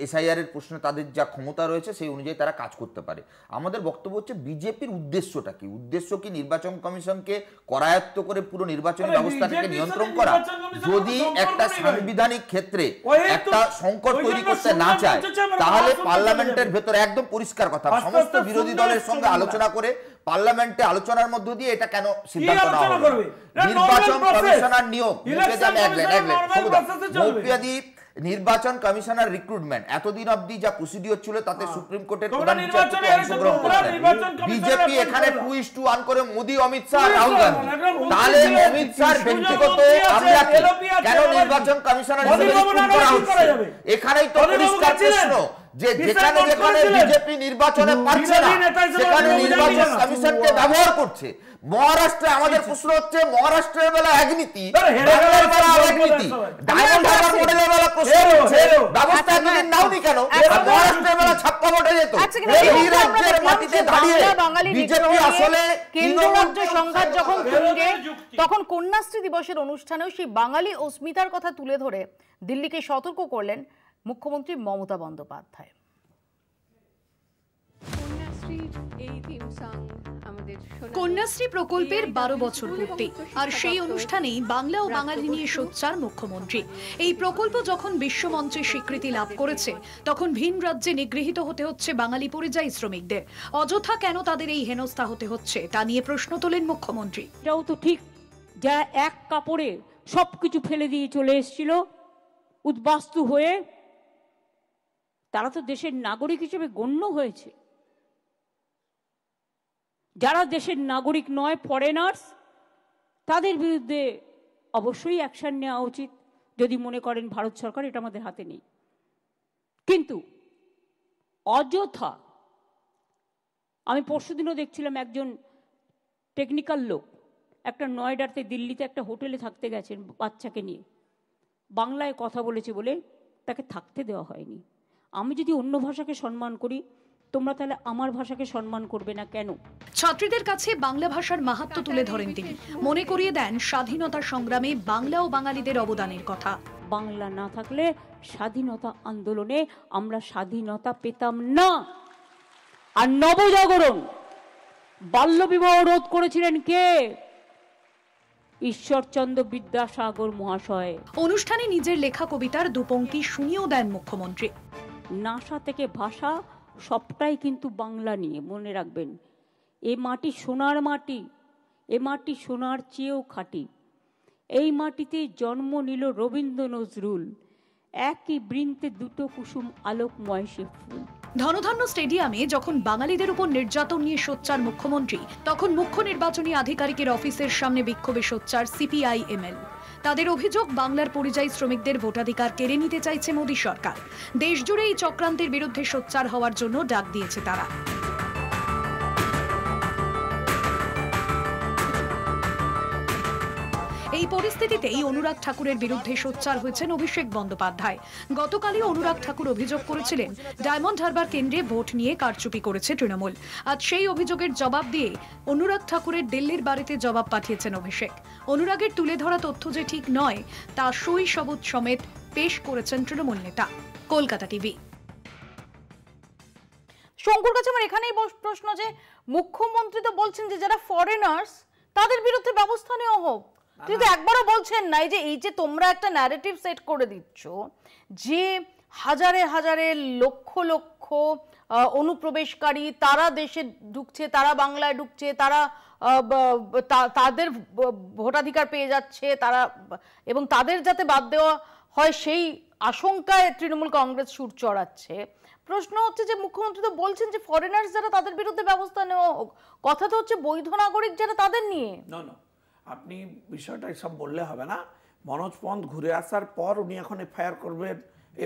এসআইআর এর প্রশ্নে তাদের যা ক্ষমতা রয়েছে সেই অনুযায়ী তারা কাজ করতে পারে। আমাদের বক্তব্য হচ্ছে বিজেপির উদ্দেশ্যটা কি? উদ্দেশ্য কি নির্বাচন কমিশনকে করায়ত্ত করে পুরো নির্বাচনী ব্যবস্থাটাকে নিয়ন্ত্রণ করা? যদি একটা সাংবিধানিক ক্ষেত্রে একটা সংকট তৈরি করতে না চায় তাহলে পার্লামেন্টের ভেতরে একদম পরিষ্কার কথা, সমস্ত বিরোধী দলের সঙ্গে আলোচনা করে পার্লামেন্টে আলোচনার মধ্য দিয়ে এটা কেন সিদ্ধান্ত নেওয়া হবে? নির্বাচন কমিশনার নিয়োগ, নির্বাচন কমিশনার রিক্রুটমেন্ট এতদিন অবধি যা প্রসিডিওর ছিল তাতে সুপ্রিম কোর্টের প্রধান বিচারপতি অংশগ্রহণ করতেন। বিজেপি এখানে 2:1 করে মোদি, অমিত শাহ, রাহুল গান্ধী। তাহলে অমিত শাহ ব্যক্তিগত আমরা কেন নির্বাচন কমিশনার হিসেবে রিক্রুট করা হচ্ছে? এখানেই তো পরিষ্কার প্রশ্ন যে যেখানে যেখানে বিজেপি নির্বাচনে পারছে না সেখানে নির্বাচন কমিশনকে ব্যবহার করছে। মহারাষ্ট্রে আমাদের প্রশ্ন হচ্ছে, মহারাষ্ট্রের বেলা এক নীতি, বাংলার বেলা আরেক নীতি। ডায়মন্ড হারবার মডেলের বেলা প্রশ্ন হচ্ছে ব্যবস্থা এতদিন নাওনি কেন? মহারাষ্ট্রের বেলা ছাপ্পা ভোটে যেত। এই রাজ্যের মাটিতে দাঁড়িয়ে বিজেপি আসলে কেন্দ্র রাজ্য সংঘাত যখন তুঙ্গে, তখন কন্যাশ্রী দিবসের অনুষ্ঠানেও সেই বাঙালি অস্মিতার কথা তুলে ধরে দিল্লিকে সতর্ক করলেন মুখ্যমন্ত্রী মমতা বন্দ্যোপাধ্যায়। কন্যাশ্রী প্রকল্পের 12 বছর পূর্তি, আর সেই অনুষ্ঠানেই বাংলা ও বাঙালি নিয়ে সোচ্চার মুখ্যমন্ত্রী। এই প্রকল্প যখন বিশ্বমঞ্চে স্বীকৃতি লাভ করেছে তখন ভিন রাজ্যে নিগৃহীত হতে হচ্ছে বাঙালি পরিযায়ী শ্রমিকদের। অযথা কেন তাদের এই হেনস্থা হতে হচ্ছে তা নিয়ে প্রশ্ন তোলেন মুখ্যমন্ত্রী। এটাও তো ঠিক, যারা এক কাপড়ে সবকিছু ফেলে দিয়ে চলে এসেছিল উদ্বাস্তু হয়ে, তারা তো দেশের নাগরিক হিসেবে গণ্য হয়েছে। যারা দেশের নাগরিক নয়, ফরেনার্স, তাদের বিরুদ্ধে অবশ্যই অ্যাকশন নেওয়া উচিত যদি মনে করেন ভারত সরকার এটা আমাদের হাতে নেই। কিন্তু অযথা, আমি পরশুদিনও দেখছিলাম একজন টেকনিক্যাল লোক একটা নয়ডাতে, দিল্লিতে একটা হোটেলে থাকতে গেছেন বাচ্চাকে নিয়ে, বাংলায় কথা বলেছে বলে তাকে থাকতে দেওয়া হয়নি। আমি যদি অন্য ভাষাকে সম্মান করি, তোমরা তাহলে আমার ভাষাকে সম্মান করবে না কেন? ছাত্রীদের কাছে বাংলা ভাষার মাহাত্ম্য তুলে ধরেন তিনি। মনে করিয়ে দেন স্বাধীনতা সংগ্রামে বাংলা ও বাঙালিদের অবদানের কথা। বাংলা না থাকলে স্বাধীনতা আন্দোলনে আমরা স্বাধীনতা পেতাম না। আর নবজাগরণ, বাল্যবিবাহ রোধ করেছিলেন কে? ঈশ্বরচন্দ্র বিদ্যাসাগর মহাশয়। অনুষ্ঠানে নিজের লেখা কবিতার দুপঙ্ক্তি শুনিয়েও দেন মুখ্যমন্ত্রী। নাসা থেকে ভাষা সবটাই কিন্তু বাংলা নিয়ে, মনে রাখবেন। এ মাটি সোনার মাটি, এ মাটি সোনার চেয়েও খাঁটি। এই মাটিতে জন্ম নিল রবীন্দ্র নজরুল, একই বৃন্তে দুটো কুসুম আলোকময় সে ফুল। ধনধান্য স্টেডিয়ামে যখন বাঙালিদের উপর নির্যাতন নিয়ে সোচ্চার মুখ্যমন্ত্রী, তখন মুখ্য নির্বাচনী আধিকারিকের অফিসের সামনে বিক্ষোভে সোচ্চার সিপিআই-এমএল। তাদের অভিযোগ, বাংলার পরিযায়ী শ্রমিকদের ভোটাধিকার কেড়ে নিতে চাইছে মোদী সরকার। দেশজুড়ে এই চক্রান্তের বিরুদ্ধে সোচ্চার হওয়ার জন্য ডাক দিয়েছে তারা। এই পরিস্থিতিতেই অনুরাগ ঠাকুরের বিরুদ্ধে সোচ্চার হয়েছেন অভিষেক বন্দ্যোপাধ্যায়। গতকালই অনুরাগ ঠাকুর অভিযোগ করেছিলেন ডায়মন্ড হারবার কেন্দ্রে ভোট নিয়ে কারচুপি করেছে তৃণমূল। আজ সেই অভিযোগের জবাব দিয়ে অনুরাগ ঠাকুরের দিল্লির বাড়িতে জবাব পাঠিয়েছেন অভিষেক। অনুরাগের তুলে ধরা তথ্য যে ঠিক নয় তা সই সবুত সমেত পেশ করেছেন তৃণমূল নেতা। কলকাতা টিভি। শঙ্কুর কাছে আমার এখানেই প্রশ্ন যে মুখ্যমন্ত্রী তো বলছেন যে যারা ফরেনার্স তাদের বিরুদ্ধে ব্যবস্থা নেওয়া হোক, কিন্তু একবারও বলছেন নাই যে এই যে তোমরা একটা ন্যারেটিভ সেট করে দিচ্ছ যে হাজারে হাজারে লক্ষ লক্ষ অনুপ্রবেশকারী তারা দেশে ঢুকছে, তারা বাংলায় ঢুকছে, তারা তাদের ভোটাধিকার পেয়ে যাচ্ছে, তারা এবং তাদের যাতে বাদ দেওয়া হয় সেই আশঙ্কায় তৃণমূল কংগ্রেস সুর চড়াচ্ছে। প্রশ্ন হচ্ছে যে মুখ্যমন্ত্রী তো বলছেন যে ফরেনার্স যারা তাদের বিরুদ্ধে ব্যবস্থা নেওয়া হোক, কথা তো হচ্ছে বৈধ নাগরিক যারা তাদের নিয়ে। না আপনি বিষয়টা সব বললে হবে না। মনোজ পন্থ ঘুরে আসার পর উনি এখন এফআইআর করবেন,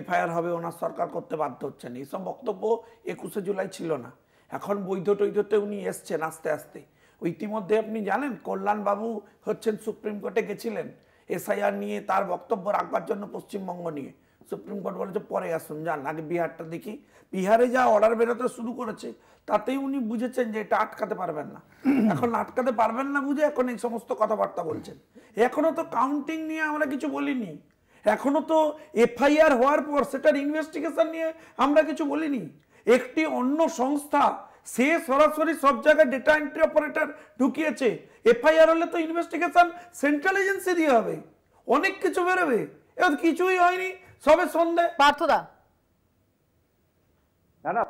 এফআইআর হবে, ওনার সরকার করতে বাধ্য হচ্ছেন। এইসব বক্তব্য 21শে জুলাই ছিল না। এখন বৈধ টৈধতে উনি এসছেন আস্তে আস্তে। ইতিমধ্যে আপনি জানেন কল্যাণ বাবু হচ্ছেন সুপ্রিম কোর্টে গেছিলেন এসআইআর নিয়ে তার বক্তব্য রাখবার জন্য পশ্চিমবঙ্গ নিয়ে। সুপ্রিম কোর্ট বলেছে পরে আসুন, যান আগে বিহারটা দেখি। বিহারে যা অর্ডার বেরোতে শুরু করেছে তাতেই উনি বুঝেছেন যে এটা আটকাতে পারবেন না। এখন আটকাতে পারবেন না বুঝে এখন এই সমস্ত কথাবার্তা বলছেন। এখনো তো কাউন্টিং নিয়ে আমরা কিছু বলিনি, এখনো তো এফআইআর হওয়ার পর সেটার ইনভেস্টিগেশন নিয়ে আমরা কিছু বলিনি। একটি অন্য সংস্থা সে সরাসরি সব জায়গায় ডেটা এন্ট্রি অপারেটর ঢুকিয়েছে। এফআইআর হলে তো ইনভেস্টিগেশন সেন্ট্রাল এজেন্সি দিয়ে হবে, অনেক কিছু বেরোবে। এবার কিছুই হয়নি, সবে সন্ধ্যে। পার্থদা না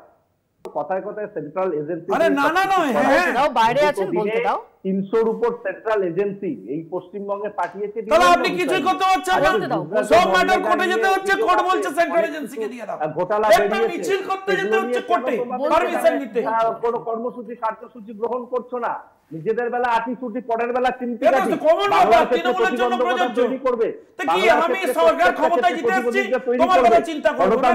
কথায় কথায় সেন্ট্রাল এজেন্সি, আরে না নয়, হ্যাঁ বাইরে আছেন বলতে দাও। 300-র উপর সেন্ট্রাল এজেন্সি এই পশ্চিমবঙ্গে পাঠিয়েছে। তাহলে আপনি কিছুই করতে পারছেন না, সব ম্যাটার কোর্টে যেতে হচ্ছে, কোর্ট বলছে সেন্ট্রাল এজেন্সিকে দিয়ে দাও। ঘোটালা একটা মিছিল করতে যেতে হচ্ছে কোর্টে পারমিশন নিতে। কোনো কর্মসূচি কার্যসূচি গ্রহণ করছো না, নিজেদের বেলা আটি ছুটি পরের বেলা চিন্তা করবে। আমি সরকার ক্ষমতায় জিতে আসছি, তোমার কথা চিন্তা করব না,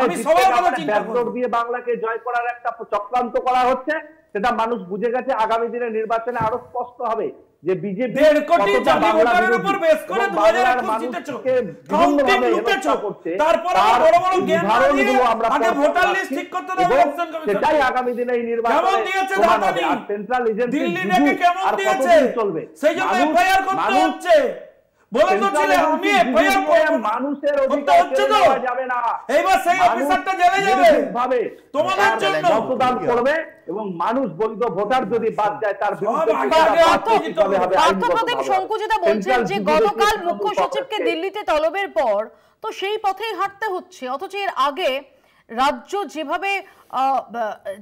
আমি সবার কথা চিন্তা করব। দিয়ে বাংলাকে জয় করার একটা চক্রান্ত করা হচ্ছে, সেটা মানুষ বুঝে গেছে। আগামী দিনে নির্বাচনে আরো স্পষ্ট হবে যে বিজেপি 1.5 কোটি জালি ভোটারের উপর বেশ করে 2021 জিতেছো, কাউন্টিং লুটেছো, তারপর বড় বড় জ্ঞান দিয়ে আগে ভোটার লিস্ট ঠিক করতে দাও ইলেকশন কমিশন। সেটাই আগামী দিনে এই নির্বাচনে কেমন দিয়েছে দাদানি, সেন্ট্রাল এজেন্সি দিল্লিটাকে কেমন দিয়েছে, সেই জন্য এফআইআর করতে হচ্ছে। বলে তো ছিল আমি এফআইআর করব, মানুষের অধিকার হচ্ছে তো যাবে না। এইবার সেই অফিসারটা জেলে যাবে ভাবে তোমাদের জন্য মতদান করবে, এবং মানুষ বৈধ ভোটার যদি বাদ যায় তার পার্থপ্রতিম শঙ্কু যেটা বলছেন যে গতকাল মুখ্য সচিবকে দিল্লিতে তলবের পর তো সেই পথেই হাঁটতে হচ্ছে, অথচ এর আগে রাজ্য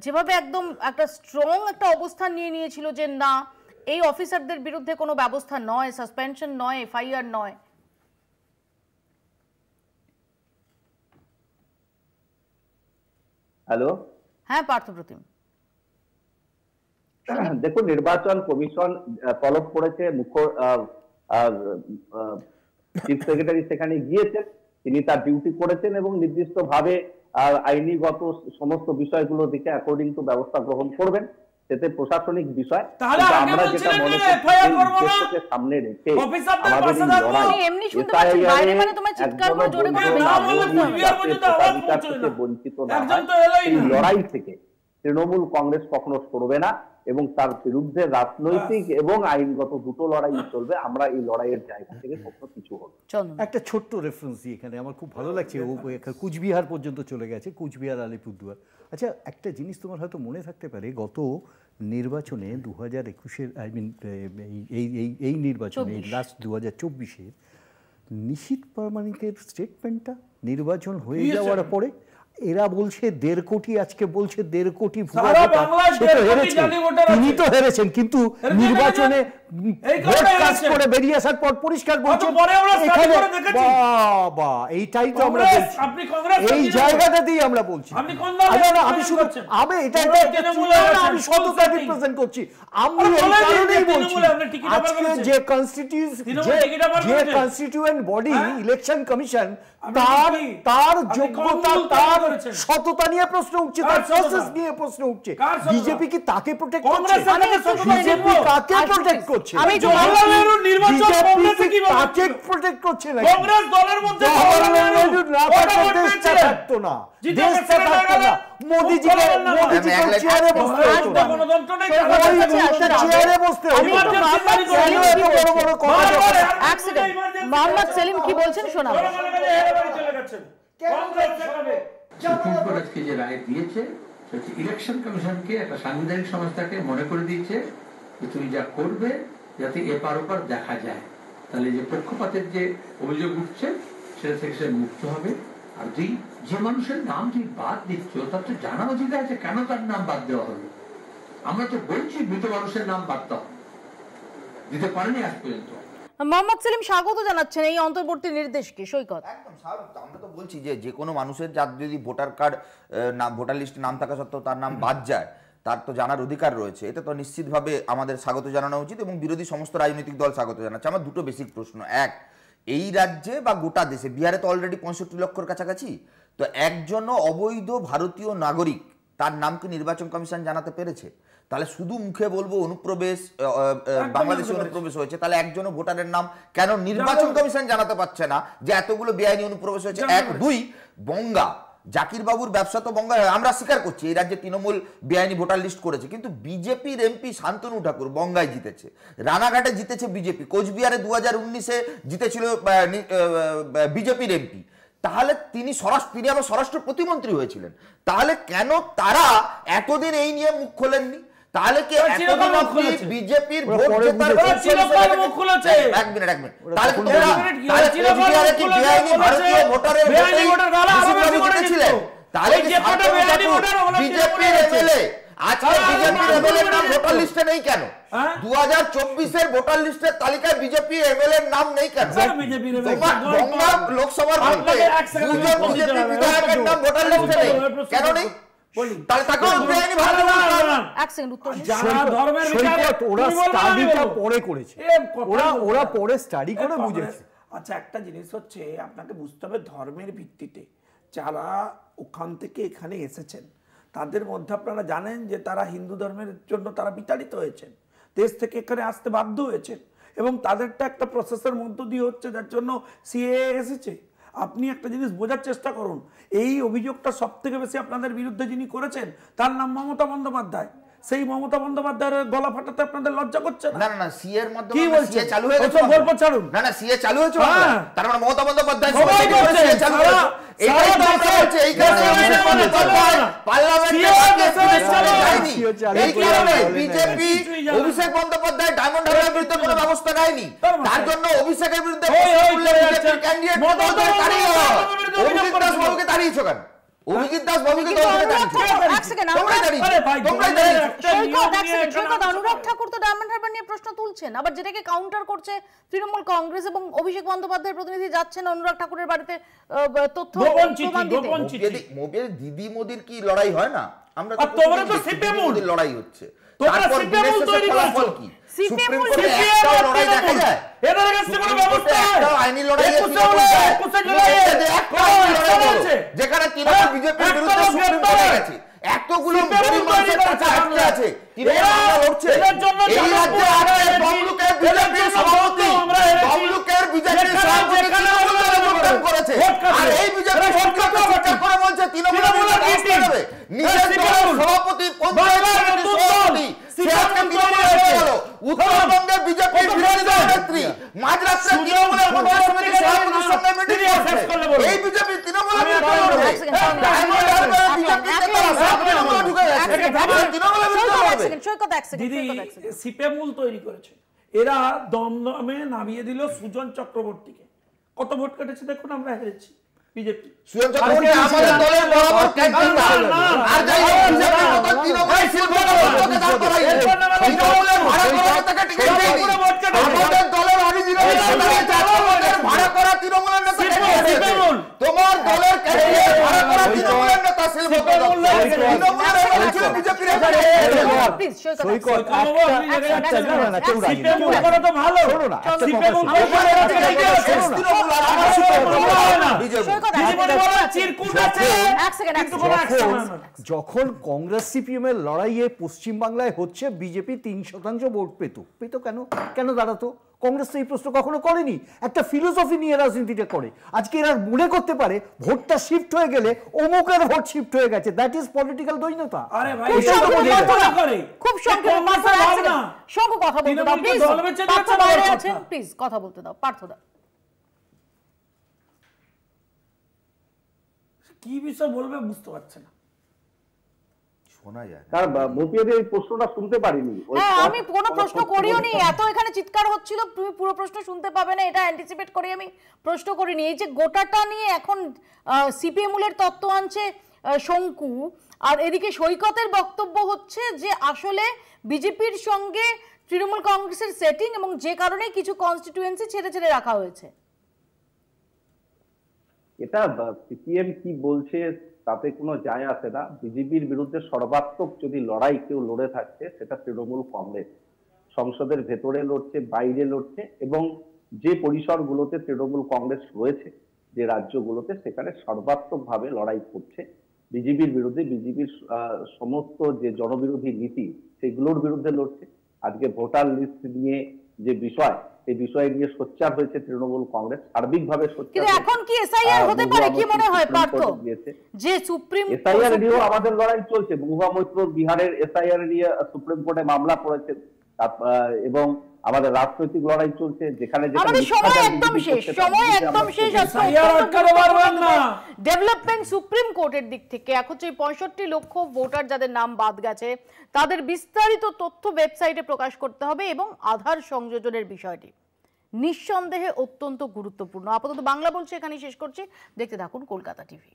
যেভাবে একদম একটা স্ট্রং একটা অবস্থান নিয়ে নিয়েছিল যে না এই অফিসারদের বিরুদ্ধে কোনো ব্যবস্থা নয়, সাসপেনশন নয়, এফআইআর নয়। হ্যালো, হ্যাঁ পার্থপ্রতিম। দেখুন, নির্বাচন কমিশন তলব করেছে, মুখ্য চিফ সেক্রেটারি সেখানে গিয়েছেন, তিনি তার ডিউটি করেছেন এবং নির্দিষ্টভাবে আইনিগত সমস্ত বিষয়গুলো দেখে অ্যাকর্ডিং টু ব্যবস্থা গ্রহণ করবেন। সেটা প্রশাসনিক বিষয়। আমরা যেটা মনে করি সামনে রেখে বঞ্চিত না হয়, এই লড়াই থেকে তৃণমূল কংগ্রেস কখনো সরবে না এবং তার বিরুদ্ধে রাজনৈতিক এবং আইনগত দুটো লড়াই চলবে। আমরা এই লড়াইয়ের জায়গা থেকে কখনো কিছু হবে। একটা ছোট্ট রেফারেন্স দিই এখানে, আমার খুব ভালো লাগছে। ও কুচবিহার পর্যন্ত চলে গেছে, কুচবিহার আলিপুরদুয়ার। আচ্ছা, একটা জিনিস তোমার হয়তো মনে থাকতে পারে, গত নির্বাচনে 2021-এর এই নির্বাচনে লাস্ট 2024-এর নিশীথ প্রামাণিকের স্টেটমেন্টটা নির্বাচন হয়ে যাওয়ার পরে এরা বলছে 1.5 কোটি, আজকে বলছে 1.5 কোটি তিনি তো হেরেছেন, কিন্তু নির্বাচনে ভোট কাস্ট করে বেরিয়ে আসার পর পরিষ্কার বলছেন বাবা, এইটাই তো আমরা এই জায়গাটাতেই আমরা বলছি। আমি শুধু আমি সততা রিপ্রেজেন্ট করছি। আমি এই কারণেই বলছি আজকে যে কনস্টিটিউয়েন্ট বডি ইলেকশন কমিশন, তার যোগ্যতা, তার সততা নিয়ে প্রশ্ন উঠছে, তার প্রসেস নিয়ে প্রশ্ন উঠছে। বিজেপি কি তাকে প্রোটেক্ট করছে? বিজেপি কাকে প্রোটেক্ট করছে? করছে আমি জওহরলাল নেহরু নির্বাচন কংগ্রেসে কি তাকে প্রোটেক্ট করছে না কংগ্রেস দলের মধ্যে জওহরলাল নেহরু না থাকলে দেশটা থাকতো না দেশটা থাকতো না মোদিজি চেয়ারে বসতে হতো না গণতন্ত্র নেই চেয়ারে বসতে হতো এত বড় বড় কথা মোহাম্মদ সেলিম কি বলছেন শোনাবো। সুপ্রিম কোর্ট আজকে যে রায় দিয়েছে সেটি ইলেকশন কমিশনকে একটা সাংবিধানিক সংস্থাকে মনে করে দিয়েছে যে তুমি যা করবে যাতে এপার ওপার দেখা যায়, তাহলে যে পক্ষপাতের যে অভিযোগ উঠছে সেটা থেকে সে মুক্ত হবে। আর দুই, যে মানুষের নাম তুমি বাদ দিচ্ছ তার তো জানা উচিত আছে কেন তার নাম বাদ দেওয়া হলো। আমরা তো বলছি মৃত মানুষের নাম বাদ দেওয়া দিতে পারেনি আজ পর্যন্ত। মোহাম্মদ সেলিম স্বাগত জানাচ্ছেন এই অন্তর্বর্তী নির্দেশকে। সৈকত, একদম স্বাভাবিক, আমরা তো বলছি যে কোনো মানুষের যার যদি ভোটার কার্ড নাম ভোটার লিস্টে নাম থাকা সত্ত্বেও তার নাম বাদ যায় তার তো জানার অধিকার রয়েছে। এটা তো নিশ্চিতভাবে আমাদের স্বাগত জানানো উচিত এবং বিরোধী সমস্ত রাজনৈতিক দল স্বাগত জানাচ্ছে। আমার দুটো বেসিক প্রশ্ন, এক, এই রাজ্যে বা গোটা দেশে, বিহারে তো অলরেডি 65 লক্ষর কাছাকাছি, তো একজনও অবৈধ ভারতীয় নাগরিক তার নামকে নির্বাচন কমিশন জানাতে পেরেছে? তাহলে শুধু মুখে বলবো অনুপ্রবেশ, বাংলাদেশে অনুপ্রবেশ হয়েছে, তাহলে একজনও ভোটারের নাম কেন নির্বাচন কমিশন জানাতে পারছে না যে এতগুলো বেআইনি অনুপ্রবেশ হয়েছে? এক। দুই, বঙ্গা, জাকির বাবুর ব্যবসা তো বঙ্গা, আমরা স্বীকার করছি এই রাজ্যে তৃণমূল বেআইনি ভোটার লিস্ট করেছে, কিন্তু বিজেপির এমপি শান্তনু ঠাকুর বঙ্গায় জিতেছে, রানাঘাটে জিতেছে বিজেপি, কোচবিহারে 2019-এ জিতেছিল বিজেপির এমপি। তাহলে তিনি আবার স্বরাষ্ট্র প্রতিমন্ত্রী হয়েছিলেন। তাহলে কেন তারা এতদিন এই নিয়ে মুখ খোলেননি? তাহলে কি এতদিন অবধি বিজেপির ভোট জেতার মুখ খুলেছে? এক মিনিট তাহলে কোচবিহারে কি বেআইনি ভারতীয় ভোটারের জিতেছিলেন? তাহলে বিজেপির এমএলএ আজকে বিজেপির এমএলএ নাম ভোটার লিস্টে নেই কেন? 2024-এর ভোটার লিস্টের তালিকায় বিজেপি এমএলএ নাম নেই কেন? গঙ্গা লোকসভার ভোটে দুজন বিজেপি বিধায়কের নাম ভোটার লিস্টে নেই কেন? নেই তাহলে তাকে বেআইনি ভারতীয় এক সেকেন্ড উত্তর ওরা স্টাডিটা পরে করেছে, ওরা পরে স্টাডি করে বুঝেছে। আচ্ছা, একটা জিনিস হচ্ছে আপনাকে বুঝতে হবে ধর্মের ভিত্তিতে যারা ওখান থেকে এখানে এসেছেন তাদের মধ্যে আপনারা জানেন যে তারা হিন্দু ধর্মের জন্য তারা বিতাড়িত হয়েছেন, দেশ থেকে এখানে আসতে বাধ্য হয়েছেন এবং তাদেরটা একটা প্রসেসের মধ্য দিয়ে হচ্ছে যার জন্য সিএএ এসেছে। আপনি একটা জিনিস বোঝার চেষ্টা করুন, এই অভিযোগটা সব থেকে বেশি আপনাদের বিরুদ্ধে যিনি করেছেন তার নাম মমতা বন্দ্যোপাধ্যায়। সেই মমতা বন্দ্যোপাধ্যায়ের গলা ফাটাতে আপনাদের লজ্জা করছে না? না না, সিএ এর মাধ্যমে সিএ চালু হয়ে গেছে, গল্প ছাড়ুন। না না, সিএ চালু হয়েছে, তার মানে মমতা বন্দ্যোপাধ্যায় সিএ চালু হয়েছে। এইটাই তো আমরা বলছি, এই কারণে অভিষেক বন্দ্যোপাধ্যায় পার্লামেন্টে যায়নি, এই কারণে বিজেপি অভিষেক বন্দ্যোপাধ্যায় ডায়মন্ড হারবারের বিরুদ্ধে কোনো ব্যবস্থা নেয়নি। তার জন্য অভিষেকের বিরুদ্ধে বিজেপির ক্যান্ডিডেট তাড়িয়ে দেওয়া হয়। অভিজিৎ দাস বাবুকে তাড়িয়েছো কেন? অভিজিৎ দাস বাবুকে অনুরাগ ঠাকুর তো ডায়মন্ড হারবার নিয়ে প্রশ্ন তুলছেন, আবার যেটাকে কাউন্টার করছে তৃণমূল কংগ্রেস এবং অভিষেক বন্দ্যোপাধ্যায়ের প্রতিনিধি যাচ্ছেন অনুরাগ ঠাকুরের বাড়িতে তথ্য দিদি মোদির কি লড়াই হয় না? আমরা তো লড়াই হচ্ছে, তারপর ফলাফল কি? সুপ্রিম কোর্টে একটাও লড়াই দেখা যায়? এদের কাছে কোনো ব্যবস্থা একটাও আইনি লড়াই যেখানে তৃণমূল বিজেপির বিরুদ্ধে সুপ্রিম কোর্টে গেছে, এতগুলো গরিব মানুষের কাছে আটকে আছে, তৃণমূল লড়ছে। এই রাজ্যে আছে তমলুকের বিজেপির সভাপতি, তমলুকের বিজেপির সভাপতি তৃণমূল দলে যোগদান করেছে, আর এই বিজেপি সরকার করে বলছে তৃণমূলের বিরুদ্ধে রাস্তা দেবে। নিজের দলের সভাপতি, পঞ্চায়েত সমিতির সভাপতি সে আজকে তৃণমূলে এসে গেল। উত্তরবঙ্গের বিজেপির বিরোধী দলনেত্রী মাঝরাত্রে তৃণমূলের পঞ্চায়েত সমিতির সভাপতির সঙ্গে মিটিং করছে। এই বিজেপি তৃণমূলের বিরুদ্ধে লড়বে, ডায়মন্ড হারবারের বিজেপি নেতারা সব তৃণমূলে ঢুকে গেছে, তৃণমূলের বিরুদ্ধে লড়বে। দিদি সিপিএমুল তৈরি করেছে, এরা দমদমে নামিয়ে দিল সুজন চক্রবর্তীকে। কত ভোট কেটেছে দেখুন, আমরা হেরেছি বিজেপি। সুজন চক্রবর্তী আমাদের দলের বরাবর ক্যান্ডিডেট, আর যাই হোক বিজেপির মত তৃণমূল শিল্পকে দাঁড় করাইছে, তৃণমূলের ভাড়া করা টাকা টিকিট দেয়নি, আমাদের দলের অরিজিনাল ভাড়া করা তৃণমূলের নেতা, তোমার দলের ক্যান্ডিডেট ভাড়া করা তৃণমূলের নেতা পার্সেল বদল যখন কংগ্রেস সিপিএম এর লড়াইয়ে পশ্চিমবাংলায় হচ্ছে বিজেপি 3% ভোট পেত কেন দাঁড়াতো? কংগ্রেস এই প্রশ্ন কখনো করেনি, একটা ফিলোসফি নিয়ে রাজনীতিটা করে। আজকে এরা মনে করতে পারে ভোটটা শিফট হয়ে গেলে অমুকের ভোট শিফট হয়ে গেছে, দ্যাট ইজ পলিটিক্যাল দৈন্যতা। খুব শঙ্কু কথা বলতে দাও প্লিজ, কথা বলতে দাও পার্থদা। কি বিষয় বলবে বুঝতে পারছে না, শোনা যায় তার মুপিয়াদি এই প্রশ্নটা শুনতে পারিনি। হ্যাঁ, আমি কোনো প্রশ্ন করিও নি, এত এখানে চিৎকার হচ্ছিল তুমি পুরো প্রশ্ন শুনতে পাবে না এটা অ্যান্টিসিপেট করে আমি প্রশ্ন করিনি। এই যে গোটাটা নিয়ে এখন সিপিএমএল তত্ত্ব আনছে শঙ্কু, আর এদিকে সৈকতের বক্তব্য হচ্ছে যে আসলে বিজেপির সঙ্গে তৃণমূল কংগ্রেসের সেটিং এবং যে কারণে কিছু কনস্টিটিউয়েন্সি ছেড়ে রাখা হয়েছে। এটা সিপিএম কি বলছে তাতে কোনো যায় আসে না। বিজেপির বিরুদ্ধে সর্বাত্মক যদি লড়াই কেউ লড়ে থাকছে সেটা তৃণমূল কংগ্রেস। সংসদের ভেতরে লড়ছে, বাইরে লড়ছে, এবং যে পরিসরগুলোতে তৃণমূল কংগ্রেস রয়েছে, যে রাজ্যগুলোতে, সেখানে সর্বাত্মকভাবে লড়াই করছে বিজেপির বিরুদ্ধে। বিজেপির সমস্ত যে জনবিরোধী নীতি সেগুলোর বিরুদ্ধে লড়ছে। আজকে ভোটার লিস্ট নিয়ে যে বিষয়, এই বিষয় নিয়ে সোচ্চার হয়েছে তৃণমূল কংগ্রেস, সার্বিকভাবে সোচ্চার। কিন্তু এখন কি এসআইআর হতে পারে কি মনে হয় পার্থ? যে সুপ্রিম এসআইআর নিয়েও আমাদের লড়াই চলছে। মহুয়া মৈত্র বিহারের এসআইআর নিয়ে সুপ্রিম কোর্টে মামলা করেছেন, এবং আমাদের রাজনৈতিক লড়াই চলছে যেখানে ডেভেলপমেন্ট সুপ্রিম কোর্টের দিক থেকে এখন 65 লক্ষ ভোটার যাদের নাম বাদ গেছে তাদের বিস্তারিত তথ্য ওয়েবসাইটে প্রকাশ করতে হবে, এবং আধার সংযোজনের বিষয়টি নিঃসন্দেহে অত্যন্ত গুরুত্বপূর্ণ। আপাতত বাংলা বলছে এখানেই শেষ করছি, দেখতে থাকুন কলকাতা টিভি।